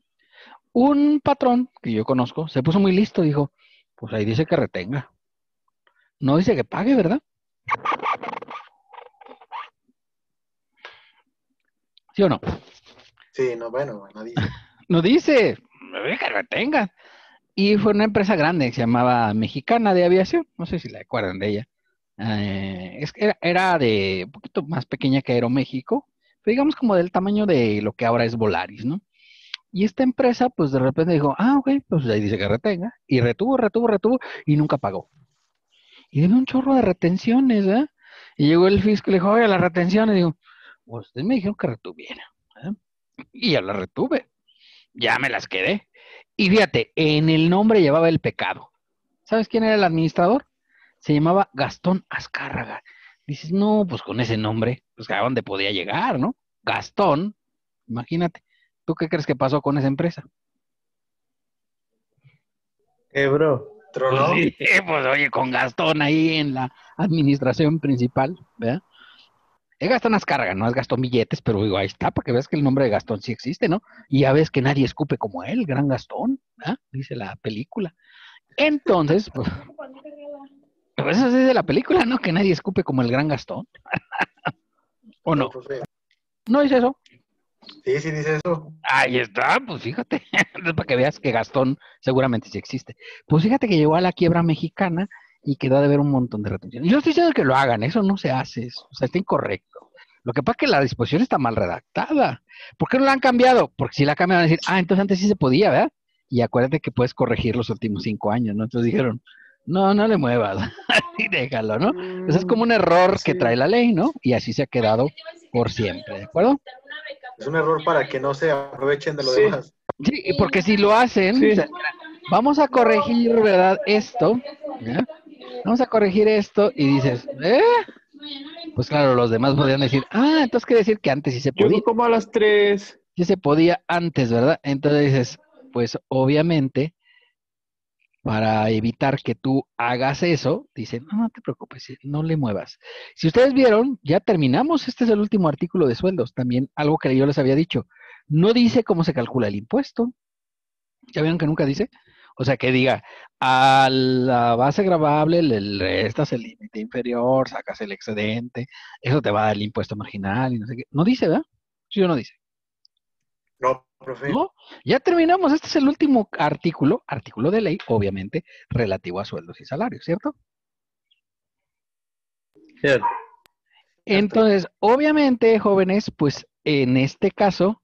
Un patrón que yo conozco se puso muy listo, dijo, pues ahí dice que retenga. No dice que pague, ¿verdad? ¿Sí o no? Sí, no, bueno, no dice. No dice, que lo tengan. Y fue una empresa grande que se llamaba Mexicana de Aviación. No sé si la acuerdan de ella. Es que era de un poquito más pequeña que Aeroméxico, pero digamos como del tamaño de lo que ahora es Volaris, ¿no? Y esta empresa, pues de repente dijo, ok, pues ahí dice que retenga. Y retuvo, y nunca pagó. Y debe un chorro de retenciones, ¿eh? Y llegó el fisco y le dijo, oye, las retenciones. Y digo, pues ustedes me dijeron que retuviera. ¿Eh? Y ya las retuve. Ya me las quedé. Y fíjate, en el nombre llevaba el pecado. ¿Sabes quién era el administrador? Se llamaba Gastón Azcárraga. Dices, no, pues con ese nombre, pues a dónde podía llegar, ¿no? Gastón, imagínate. ¿Tú qué crees que pasó con esa empresa? Bro. Pues ¿Tronó? sí, pues oye, con Gastón ahí en la administración principal, ¿verdad? Es Gastón Azcárraga, no es Gastón Billetes, pero digo, ahí está, para que veas que el nombre de Gastón sí existe, ¿no? Y ya ves que nadie escupe como él, gran Gastón, ¿verdad? Dice la película. Entonces, pues eso es de la película, ¿no? Que nadie escupe como el gran Gastón, ¿o No, no? profe. No dice eso. Sí, sí dice eso. Ahí está, pues fíjate, entonces para que veas que Gastón seguramente sí existe. Pues fíjate que llegó a la quiebra mexicana y quedó de ver un montón de retenciones. Yo estoy diciendo que lo hagan, eso no se hace, o sea, está incorrecto. Lo que pasa es que la disposición está mal redactada. ¿Por qué no la han cambiado? Porque si la cambian van a decir, entonces antes sí se podía, ¿verdad? Y acuérdate que puedes corregir los últimos 5 años, ¿no? Entonces dijeron, no, no le muevas, así déjalo, ¿no? Entonces es como un error que Sí. trae la ley, ¿no? Y así se ha quedado por siempre, ¿de acuerdo? Es un error para que no se aprovechen de lo Sí. demás. Sí, porque si lo hacen, Sí. o sea, vamos a corregir, ¿verdad? Esto, ¿ya? Vamos a corregir esto y dices, pues claro, los demás podrían decir, entonces quiere decir que antes sí se podía, Yo como a las 3. sí se podía antes, ¿verdad? Entonces dices, pues obviamente, para evitar que tú hagas eso, dicen, no, no te preocupes, no le muevas. Si ustedes vieron, ya terminamos, este es el último artículo de sueldos, también algo que yo les había dicho, no dice cómo se calcula el impuesto. ¿Ya vieron que nunca dice? O sea, que diga, a la base gravable le restas el límite inferior, sacas el excedente, eso te va a dar el impuesto marginal y no sé qué. No dice, ¿verdad? Sí o no dice. No, profe. No, ya terminamos. Este es el último artículo de ley, obviamente, relativo a sueldos y salarios, ¿cierto? Cierto. Entonces, obviamente, jóvenes, pues en este caso,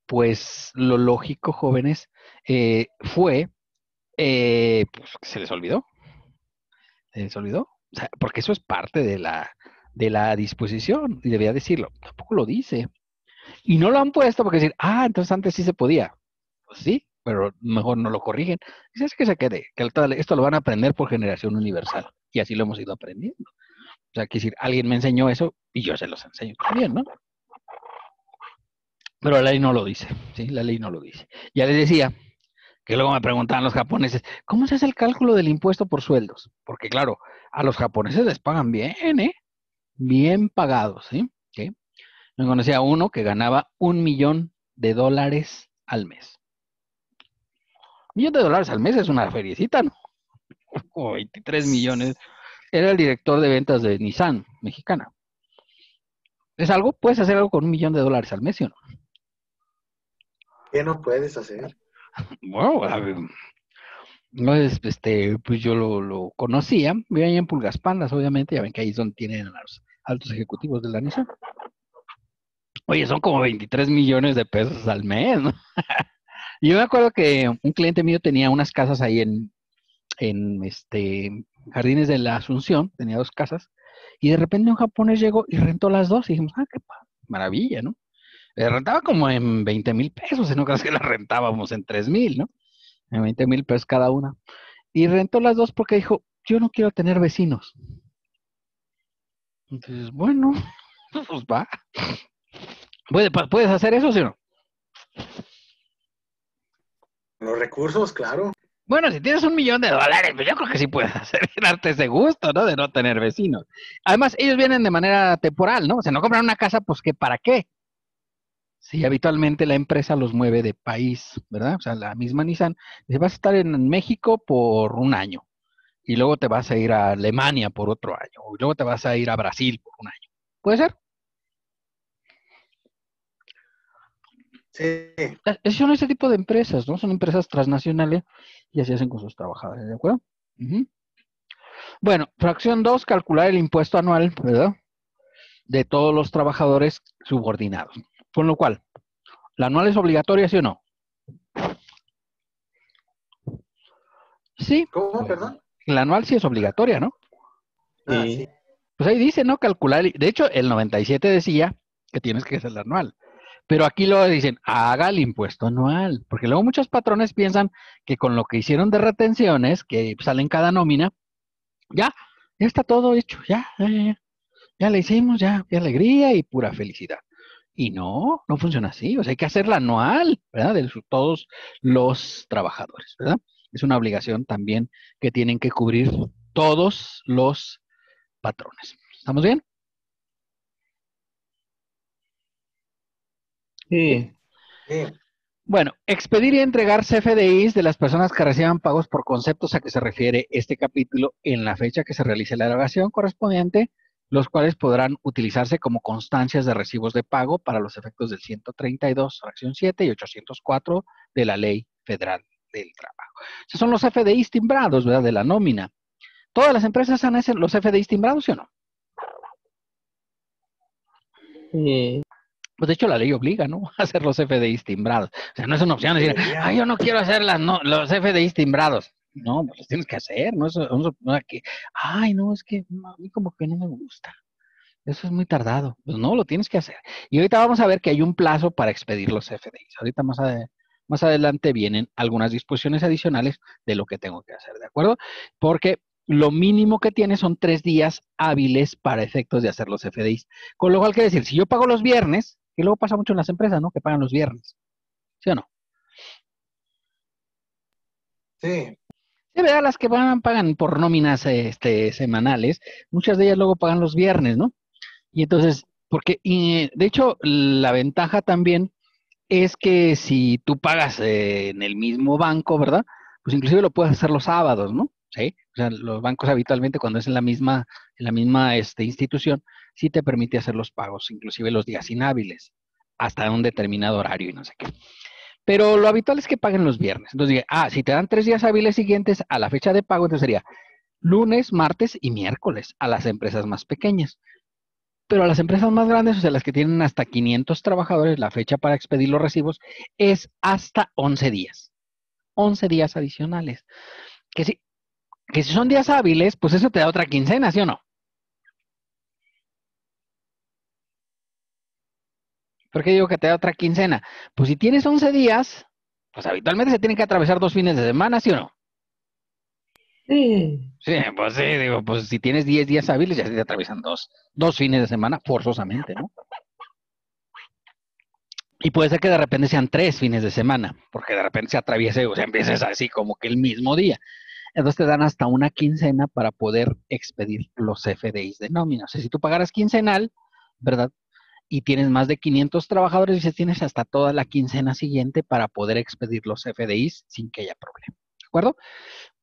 pues lo lógico, jóvenes, fue pues que se les olvidó. Se les olvidó. O sea, porque eso es parte de la disposición, y debía decirlo. Tampoco lo dice. Y no lo han puesto porque decir, entonces antes sí se podía. Pues sí, pero mejor no lo corrigen. Dice, es que se quede, que esto lo van a aprender por generación universal. Y así lo hemos ido aprendiendo. O sea, que decir, alguien me enseñó eso y yo se los enseño también, ¿no? Pero la ley no lo dice, ¿sí? La ley no lo dice. Ya les decía, que luego me preguntaban los japoneses, ¿cómo se hace el cálculo del impuesto por sueldos? Porque claro, a los japoneses les pagan bien, ¿eh? Bien pagados, ¿sí? ¿Sí? Me conocía uno que ganaba $1,000,000 al mes. $1,000,000 al mes es una feriecita, ¿no? Como 23 millones. Era el director de ventas de Nissan, mexicana. ¿Es algo? ¿Puedes hacer algo con $1,000,000 al mes, ¿sí o no? ¿Qué no puedes hacer? Bueno, a ver, entonces, pues yo lo conocía, vivía ahí en Pulgas Pandas, obviamente, ya ven que ahí es donde tienen a los altos ejecutivos de la Nissan. Oye, son como 23 millones de pesos al mes, ¿no? Yo me acuerdo que un cliente mío tenía unas casas ahí en Jardines de la Asunción, tenía 2 casas, y de repente un japonés llegó y rentó las 2, y dijimos, qué maravilla, ¿no? Rentaba como en 20,000 pesos, y no creas que las rentábamos en 3,000, ¿no? En 20,000 pesos cada una. Y rentó las 2 porque dijo, yo no quiero tener vecinos. Entonces, bueno, pues va. ¿Puedes hacer eso, sí o no? Los recursos, claro. Bueno, si tienes $1,000,000, pues yo creo que sí puedes hacer, darte ese gusto, ¿no? De no tener vecinos. Además, ellos vienen de manera temporal, ¿no? O sea, no compran una casa, pues que ¿para qué? Si habitualmente la empresa los mueve de país, ¿verdad? O sea, la misma Nissan dice, vas a estar en México por un año, y luego te vas a ir a Alemania por otro año, y luego te vas a ir a Brasil por un año. ¿Puede ser? Sí. Son ese tipo de empresas, ¿no? Son empresas transnacionales y así hacen con sus trabajadores, ¿de acuerdo? Ujú. Bueno, fracción 2, calcular el impuesto anual, ¿verdad? De todos los trabajadores subordinados. Con lo cual, ¿la anual es obligatoria, sí o no? Sí, ¿Cómo, perdón? la anual sí es obligatoria, ¿no? Ah, Sí. sí. Pues ahí dice, ¿no? Calcular, de hecho, el 97 decía que tienes que hacer la anual. Pero aquí lo dicen, haga el impuesto anual. Porque luego muchos patrones piensan que con lo que hicieron de retenciones, que salen cada nómina, ya, ya está todo hecho, ya le hicimos, ya, qué alegría y pura felicidad. Y no, no funciona así. O sea, hay que hacerla anual, ¿verdad? De todos los trabajadores, ¿verdad? Es una obligación también que tienen que cubrir todos los patrones. ¿Estamos bien? Sí. Sí. Bueno, expedir y entregar CFDIs de las personas que reciban pagos por conceptos a que se refiere este capítulo en la fecha que se realice la erogación correspondiente, los cuales podrán utilizarse como constancias de recibos de pago para los efectos del 132, fracción 7 y 804 de la Ley Federal del Trabajo. Esos son los CFDIs timbrados, ¿verdad? De la nómina. ¿Todas las empresas han hecho los CFDIs timbrados, sí o no? Sí. Pues de hecho la ley obliga, ¿no? A hacer los FDIs timbrados. O sea, no es una opción decir, Debería. ay, yo no quiero hacer los FDIs timbrados. No, pues los tienes que hacer, ¿no? Ay, no, es que a mí como que no me gusta. Eso es muy tardado. Pues no, lo tienes que hacer. Y ahorita vamos a ver que hay un plazo para expedir los FDIs. Ahorita más adelante vienen algunas disposiciones adicionales de lo que tengo que hacer, ¿de acuerdo? Porque lo mínimo que tiene son 3 días hábiles para efectos de hacer los FDIs. Con lo cual, quiere decir, si yo pago los viernes, que luego pasa mucho en las empresas, ¿no? Que pagan los viernes. ¿Sí o no? Sí. Sí, ¿verdad? Las que pagan por nóminas semanales, muchas de ellas luego pagan los viernes, ¿no? Y entonces, de hecho, la ventaja también es que si tú pagas en el mismo banco, ¿verdad? Pues inclusive lo puedes hacer los sábados, ¿no? Sí. O sea, los bancos habitualmente cuando es en la misma institución, sí te permite hacer los pagos, inclusive los días inhábiles, hasta un determinado horario y no sé qué. Pero lo habitual es que paguen los viernes. Entonces, si te dan 3 días hábiles siguientes a la fecha de pago, entonces sería lunes, martes y miércoles a las empresas más pequeñas. Pero a las empresas más grandes, o sea, las que tienen hasta 500 trabajadores, la fecha para expedir los recibos es hasta 11 días. 11 días adicionales. Que si son días hábiles, pues eso te da otra quincena, ¿sí o no? ¿Por qué digo que te da otra quincena? Pues si tienes 11 días, pues habitualmente se tienen que atravesar 2 fines de semana, ¿sí o no? Sí. Sí, pues sí, digo, pues si tienes 10 días hábiles, ya se te atraviesan dos fines de semana, forzosamente, ¿no? Y puede ser que de repente sean 3 fines de semana, porque de repente se atraviese, o sea, empieces así como que el mismo día. Entonces te dan hasta una quincena para poder expedir los FDIs de nómina. O sea, si tú pagaras quincenal, ¿verdad? Y tienes más de 500 trabajadores, dices, tienes hasta toda la quincena siguiente para poder expedir los FDIs sin que haya problema. ¿De acuerdo?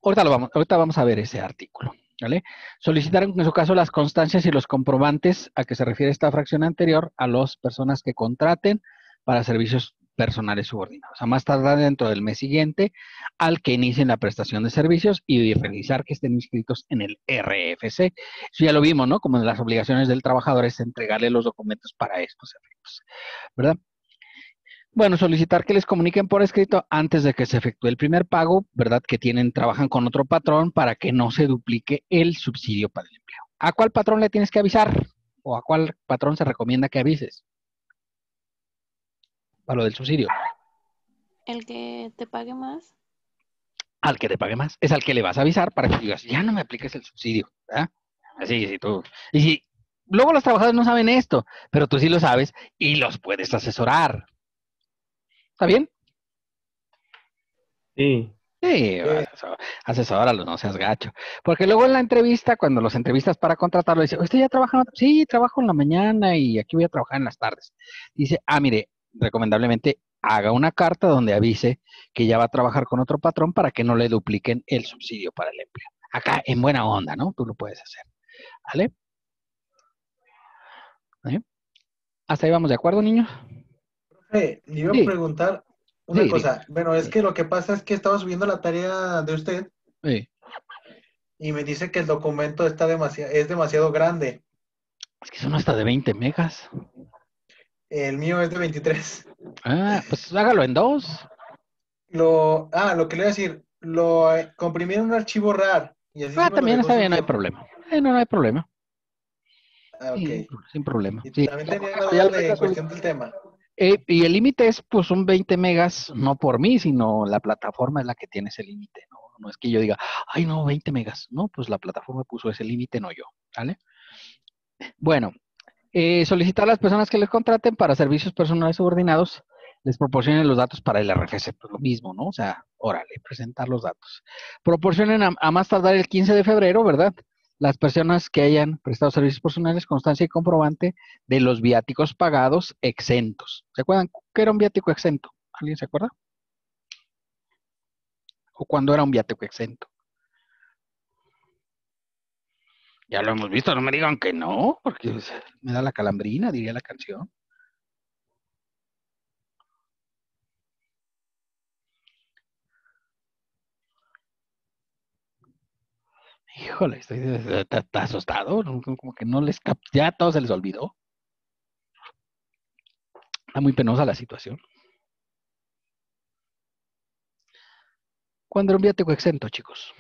Ahorita vamos a ver ese artículo. ¿Vale? Solicitar en su caso las constancias y los comprobantes a que se refiere esta fracción anterior a las personas que contraten para servicios personales subordinados. A más tardar dentro del mes siguiente al que inicien la prestación de servicios y revisar que estén inscritos en el RFC. Eso ya lo vimos, ¿no? Como en las obligaciones del trabajador es entregarle los documentos para estos efectos, ¿verdad? Bueno, solicitar que les comuniquen por escrito antes de que se efectúe el primer pago, ¿verdad? Que trabajan con otro patrón para que no se duplique el subsidio para el empleo. ¿A cuál patrón le tienes que avisar? ¿O a cuál patrón se recomienda que avises? Para lo del subsidio. El que te pague más. Al que te pague más. Es al que le vas a avisar para que digas, ya no me apliques el subsidio, ¿verdad? Así, si tú. Y si luego los trabajadores no saben esto, pero tú sí lo sabes y los puedes asesorar. ¿Está bien? Sí. Sí, asesóralo, no seas gacho. Porque luego en la entrevista, cuando los entrevistas para contratarlo, dice, ¿usted ya trabaja? Sí, trabajo en la mañana y aquí voy a trabajar en las tardes. Dice, mire, recomendablemente haga una carta donde avise que ya va a trabajar con otro patrón para que no le dupliquen el subsidio para el empleo. Acá, en buena onda, ¿no? Tú lo puedes hacer. ¿Vale? ¿Eh? ¿Hasta ahí vamos de acuerdo, niños? Le iba a Sí, preguntar una sí, cosa. Bueno, es que lo que pasa es que estaba subiendo la tarea de usted sí. y me dice que el documento es demasiado grande. Es que son hasta de 20 megas. El mío es de 23. Ah, pues hágalo en 2. Lo que le iba a decir, lo comprimí en un archivo RAR y así sí Ah, me lo también dejó está bien, no hay subido. problema. No, no hay problema. Ah, ok. Sí, sin problema. Y Sí, también ya, tenía una ya duda lo de deja en subir. cuestión del tema. Y el límite es, pues, un 20 megas, no por mí, sino la plataforma es la que tiene ese límite. No, no es que yo diga, ay, no, 20 megas. No, pues la plataforma puso ese límite, no yo. ¿Vale? Bueno, solicitar a las personas que les contraten para servicios personales subordinados, les proporcionen los datos para el RFC, pues lo mismo, ¿no? O sea, órale, presentar los datos. Proporcionen a más tardar el 15 de febrero, ¿verdad? Las personas que hayan prestado servicios personales, constancia y comprobante de los viáticos pagados exentos. ¿Se acuerdan qué era un viático exento? ¿Alguien se acuerda? ¿O cuándo era un viático exento? Ya lo hemos visto, no me digan que no, porque me da la calambrina, diría la canción. Híjole, estoy asustado, como que no les ya todo se les olvidó. Está muy penosa la situación. ¿Cuándo era un viático exento, chicos?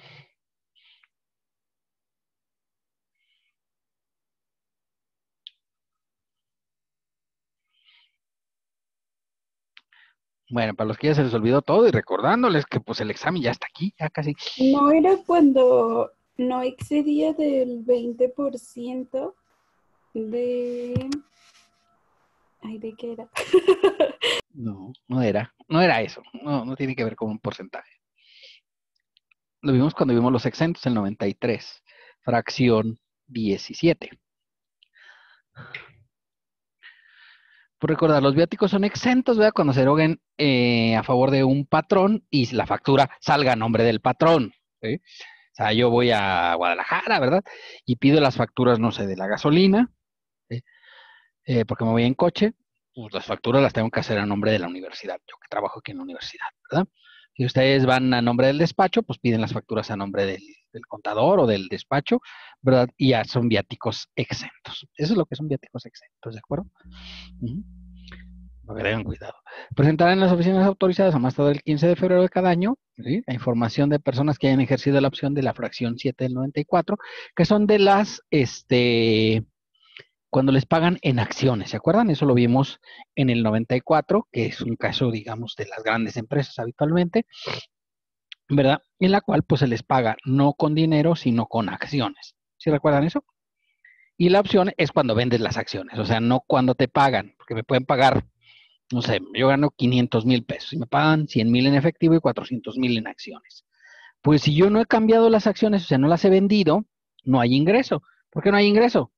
Bueno, para los que ya se les olvidó todo y recordándoles que pues el examen ya está aquí, ya casi. ¿No era cuando no excedía del 20% de... Ay, ¿de qué era? No, no era eso. No, no tiene que ver con un porcentaje. Lo vimos cuando vimos los exentos, el 93, fracción 17. Por recordar, los viáticos son exentos, ¿verdad? Cuando se eroguen a favor de un patrón y la factura salga a nombre del patrón. ¿Sí? O sea, yo voy a Guadalajara, ¿verdad? Y pido las facturas, no sé, de la gasolina, ¿sí? Porque me voy en coche, pues las facturas las tengo que hacer a nombre de la universidad, yo que trabajo aquí en la universidad, ¿verdad? Si ustedes van a nombre del despacho, pues piden las facturas a nombre del contador o del despacho, ¿verdad? Y ya son viáticos exentos. Eso es lo que son viáticos exentos, ¿de acuerdo? Uh-huh. Para que tengan cuidado. Presentar en las oficinas autorizadas a más tardar el 15 de febrero de cada año, ¿sí? La información de personas que hayan ejercido la opción de la fracción 7 del 94, que son de las, cuando les pagan en acciones, ¿se acuerdan? Eso lo vimos en el 94, que es un caso, digamos, de las grandes empresas habitualmente, ¿verdad? En la cual, pues, se les paga no con dinero, sino con acciones. ¿Sí recuerdan eso? Y la opción es cuando vendes las acciones, o sea, no cuando te pagan, porque me pueden pagar, no sé, yo gano 500,000 pesos y me pagan 100,000 en efectivo y 400,000 en acciones. Pues si yo no he cambiado las acciones, o sea, no las he vendido, no hay ingreso. ¿Por qué no hay ingreso?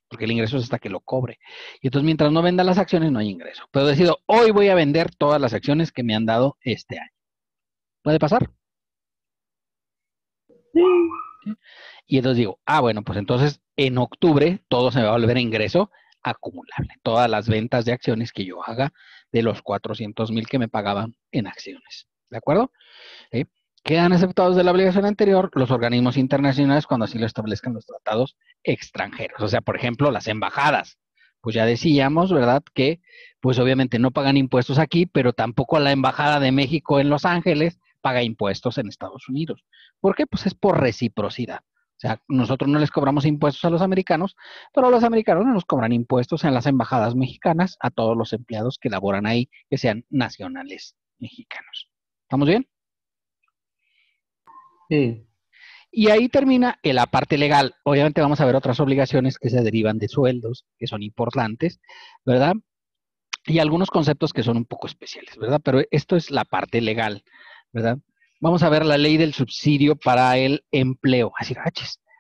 Porque el ingreso es hasta que lo cobre. Y entonces, mientras no venda las acciones, no hay ingreso. Pero decido, hoy voy a vender todas las acciones que me han dado este año. ¿Puede pasar? Sí. Y entonces digo, bueno, pues entonces en octubre todo se me va a volver a ingreso acumulable. Todas las ventas de acciones que yo haga de los 400,000 que me pagaban en acciones. ¿De acuerdo? ¿Sí? Quedan aceptados de la obligación anterior los organismos internacionales cuando así lo establezcan los tratados extranjeros. O sea, por ejemplo, las embajadas. Pues ya decíamos, ¿verdad? Que pues obviamente no pagan impuestos aquí, pero tampoco la Embajada de México en Los Ángeles paga impuestos en Estados Unidos. ¿Por qué? Pues es por reciprocidad. O sea, nosotros no les cobramos impuestos a los americanos, pero los americanos no nos cobran impuestos en las embajadas mexicanas a todos los empleados que laboran ahí, que sean nacionales mexicanos. ¿Estamos bien? Sí. Y ahí termina la parte legal. Obviamente vamos a ver otras obligaciones que se derivan de sueldos, que son importantes, ¿verdad? Y algunos conceptos que son un poco especiales, ¿verdad? Pero esto es la parte legal, ¿verdad? Vamos a ver la ley del subsidio para el empleo. Así,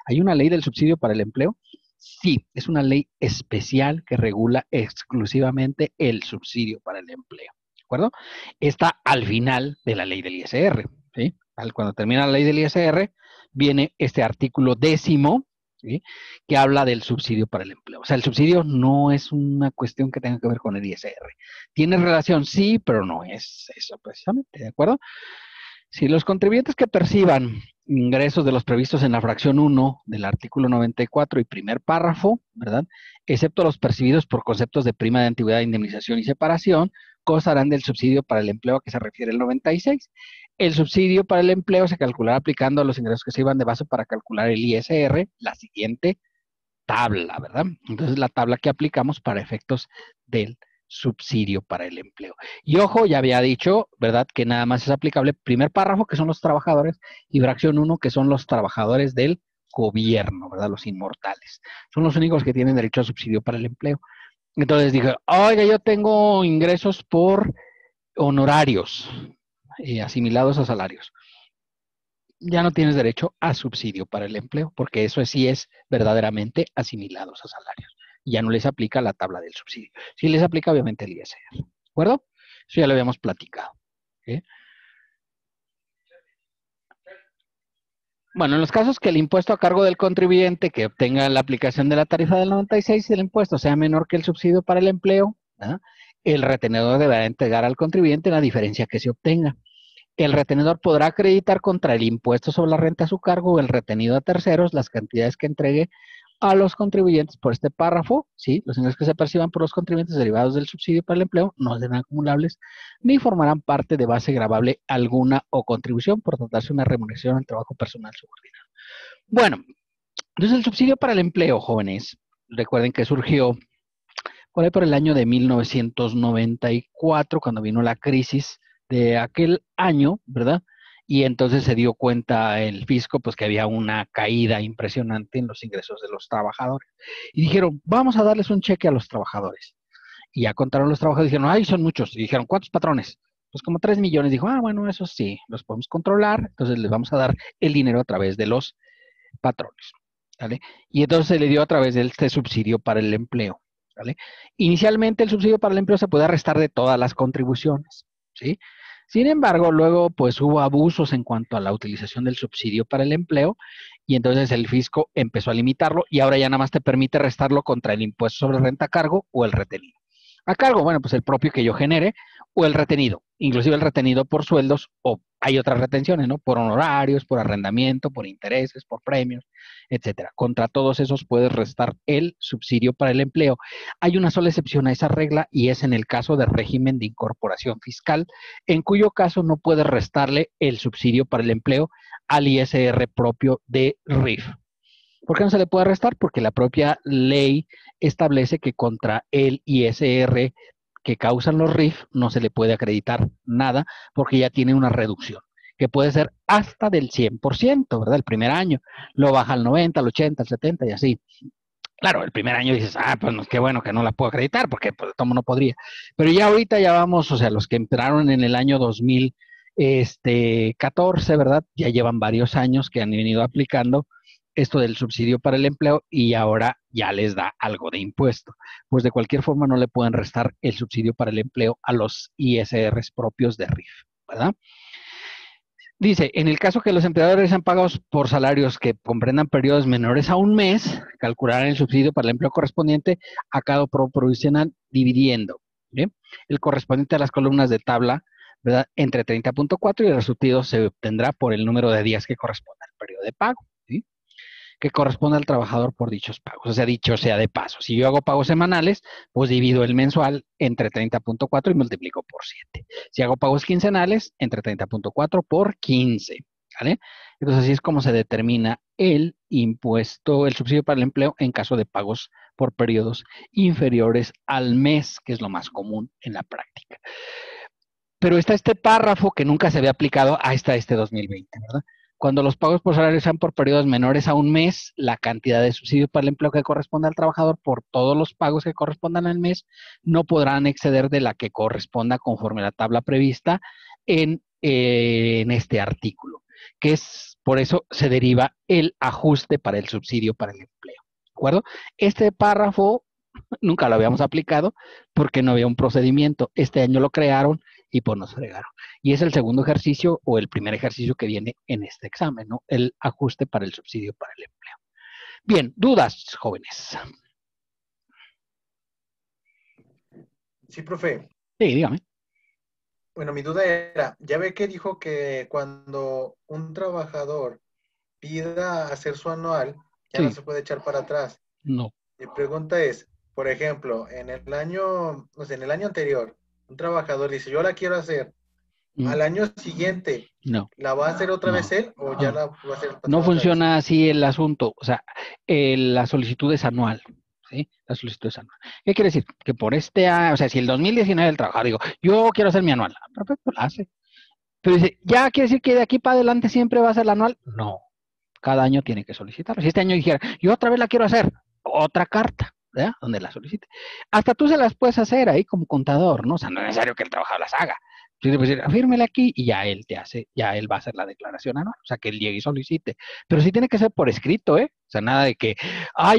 ¿hay una ley del subsidio para el empleo? Sí, es una ley especial que regula exclusivamente el subsidio para el empleo, ¿de acuerdo? Está al final de la ley del ISR, ¿sí? Cuando termina la ley del ISR, viene este artículo 10, ¿sí? Que habla del subsidio para el empleo. O sea, el subsidio no es una cuestión que tenga que ver con el ISR. Tiene relación, sí, pero no es eso precisamente, ¿de acuerdo? Si los contribuyentes que perciban ingresos de los previstos en la fracción 1 del artículo 94 y primer párrafo, ¿verdad? Excepto los percibidos por conceptos de prima de antigüedad, indemnización y separación, gozarán del subsidio para el empleo a que se refiere el 96. El subsidio para el empleo se calculará aplicando a los ingresos que sirvan de base para calcular el ISR, la siguiente tabla, ¿verdad? Entonces, la tabla que aplicamos para efectos del subsidio para el empleo. Y ojo, ya había dicho, ¿verdad? Que nada más es aplicable primer párrafo, que son los trabajadores, y fracción 1, que son los trabajadores del gobierno, ¿verdad? Los inmortales. Son los únicos que tienen derecho a subsidio para el empleo. Entonces dije, oiga, yo tengo ingresos por honorarios asimilados a salarios. Ya no tienes derecho a subsidio para el empleo, porque eso sí es verdaderamente asimilados a salarios. Ya no les aplica la tabla del subsidio. Sí les aplica obviamente el ISR. ¿De acuerdo? Eso ya lo habíamos platicado. ¿Okay? Bueno, en los casos que el impuesto a cargo del contribuyente que obtenga la aplicación de la tarifa del 96 y el impuesto sea menor que el subsidio para el empleo, ¿verdad? El retenedor deberá entregar al contribuyente la diferencia que se obtenga. El retenedor podrá acreditar contra el impuesto sobre la renta a su cargo o el retenido a terceros las cantidades que entregue a los contribuyentes por este párrafo, ¿sí? Los ingresos que se perciban por los contribuyentes derivados del subsidio para el empleo no serán acumulables ni formarán parte de base gravable alguna o contribución por tratarse de una remuneración al trabajo personal subordinado. Bueno, entonces el subsidio para el empleo, jóvenes, recuerden que surgió por ahí por el año de 1994, cuando vino la crisis de aquel año, ¿verdad? Y entonces se dio cuenta el fisco, pues que había una caída impresionante en los ingresos de los trabajadores. Y dijeron, vamos a darles un cheque a los trabajadores. Y ya contaron los trabajadores, dijeron, ay, son muchos. Y dijeron, ¿cuántos patrones? Pues como 3 millones. Dijo, bueno, eso sí, los podemos controlar, entonces les vamos a dar el dinero a través de los patrones, ¿vale? Y entonces se le dio a través de este subsidio para el empleo, ¿vale? Inicialmente el subsidio para el empleo se puede restar de todas las contribuciones, ¿sí? Sin embargo, luego pues hubo abusos en cuanto a la utilización del subsidio para el empleo y entonces el fisco empezó a limitarlo y ahora ya nada más te permite restarlo contra el impuesto sobre renta a cargo o el retenido. A cargo, bueno, pues el propio que yo genere o el retenido, inclusive el retenido por sueldos o hay otras retenciones, ¿no? Por honorarios, por arrendamiento, por intereses, por premios, etcétera. Contra todos esos puedes restar el subsidio para el empleo. Hay una sola excepción a esa regla y es en el caso del régimen de incorporación fiscal, en cuyo caso no puedes restarle el subsidio para el empleo al ISR propio de RIF. ¿Por qué no se le puede restar? Porque la propia ley establece que contra el ISR que causan los RIF no se le puede acreditar nada porque ya tiene una reducción, que puede ser hasta del 100%, ¿verdad? El primer año lo baja al 90, al 80, al 70 y así. Claro, el primer año dices, pues qué bueno que no la puedo acreditar porque pues, tomo no podría. Pero ya ahorita ya vamos, o sea, los que entraron en el año 2014, ¿verdad? Ya llevan varios años que han venido aplicando esto del subsidio para el empleo y ahora ya les da algo de impuesto. Pues de cualquier forma no le pueden restar el subsidio para el empleo a los ISRs propios de RIF, ¿verdad? Dice, en el caso que los empleadores sean pagados por salarios que comprendan periodos menores a un mes, calcularán el subsidio para el empleo correspondiente a cada provisional dividiendo, ¿bien? El correspondiente a las columnas de tabla, ¿verdad? Entre 30.4 y el resultado se obtendrá por el número de días que corresponda al periodo de pago, ¿sí? Que corresponde al trabajador por dichos pagos. O sea, dicho sea de paso, si yo hago pagos semanales, pues divido el mensual entre 30.4 y multiplico por 7. Si hago pagos quincenales, entre 30.4 por 15. ¿Vale? Entonces, así es como se determina el impuesto, el subsidio para el empleo en caso de pagos por periodos inferiores al mes, que es lo más común en la práctica. Pero está este párrafo que nunca se había aplicado hasta este 2020, ¿verdad? Cuando los pagos por salario sean por periodos menores a un mes, la cantidad de subsidio para el empleo que corresponde al trabajador por todos los pagos que correspondan al mes no podrán exceder de la que corresponda conforme a la tabla prevista en este artículo, que es por eso se deriva el ajuste para el subsidio para el empleo. ¿De acuerdo? Este párrafo nunca lo habíamos aplicado porque no había un procedimiento. Este año lo crearon y pues nos fregaron. Y es el segundo ejercicio o el primer ejercicio que viene en este examen, ¿no? El ajuste para el subsidio para el empleo. Bien, dudas, jóvenes. Sí, profe. Sí, dígame. Bueno, mi duda era, ya ve que dijo que cuando un trabajador pida hacer su anual, ya no Sí, se puede echar para atrás. no. Mi pregunta es, por ejemplo, en el año, no sé, en el año anterior, un trabajador dice, yo la quiero hacer. Mm, Al año siguiente, no, ¿la va a hacer otra vez no, él o ya no. la va a hacer el No patrón otra vez? funciona así el asunto. O sea, la solicitud es anual. ¿Sí? La solicitud es anual. ¿Qué quiere decir? Que por este año, o sea, si el 2019 el trabajador, digo, yo quiero hacer mi anual. Perfecto, la hace. Pero dice, ¿ya quiere decir que de aquí para adelante siempre va a ser la anual? No. Cada año tiene que solicitarlo. Si este año dijera, yo otra vez la quiero hacer, otra carta, ¿verdad? Donde la solicite. Hasta tú se las puedes hacer ahí como contador, ¿no? O sea, no es necesario que el trabajador las haga. Tú le puedes decir, afírmele aquí y ya él te hace, ya él va a hacer la declaración anual. O sea, que él llegue y solicite. Pero sí tiene que ser por escrito, ¿eh? O sea, nada de que,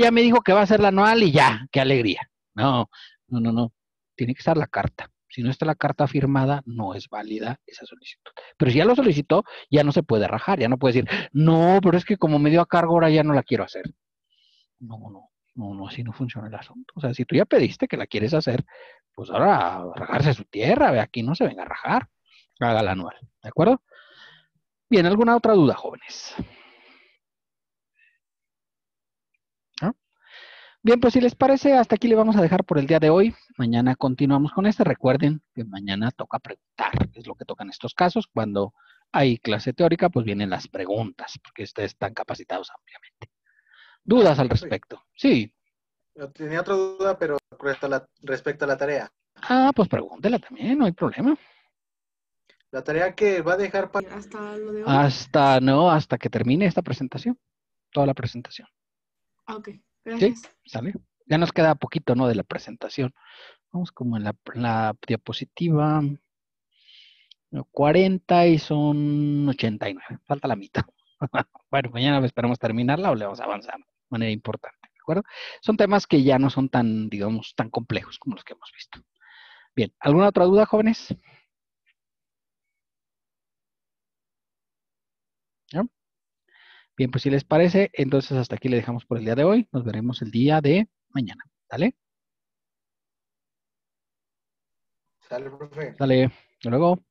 ya me dijo que va a hacer la anual y ya, qué alegría. No, no, no, no. Tiene que estar la carta. Si no está la carta firmada, no es válida esa solicitud. Pero si ya lo solicitó, ya no se puede rajar, ya no puede decir, no, pero es que como me dio a cargo ahora ya no la quiero hacer. No, no, no, no, así no funciona el asunto. O sea, si tú ya pediste que la quieres hacer, pues ahora a rajarse su tierra, ve, aquí no se venga a rajar, haga la anual, ¿de acuerdo? Bien, ¿alguna otra duda, jóvenes? ¿No? Bien, pues si les parece, hasta aquí le vamos a dejar por el día de hoy. Mañana continuamos con este. Recuerden que mañana toca preguntar, es lo que toca en estos casos. Cuando hay clase teórica, pues vienen las preguntas, porque ustedes están capacitados ampliamente. ¿Dudas al Profe, respecto? Sí. yo tenía otra duda, pero respecto a la tarea. Pues pregúntela también, no hay problema. La tarea que va a dejar para... Hasta lo de hoy. Hasta que termine esta presentación, toda la presentación. Ok, ¿Sí? gracias. ¿Sale? Ya nos queda poquito, ¿no? De la presentación. Vamos como en la diapositiva 40 y son 89. Falta la mitad. Bueno, mañana esperamos terminarla o le vamos a avanzar de manera importante, ¿de acuerdo? Son temas que ya no son tan, digamos, tan complejos como los que hemos visto. Bien, ¿alguna otra duda, jóvenes? ¿No? Bien, pues si les parece, entonces hasta aquí le dejamos por el día de hoy. Nos veremos el día de mañana. ¿Sale? Sale, profe. Sale. Hasta luego.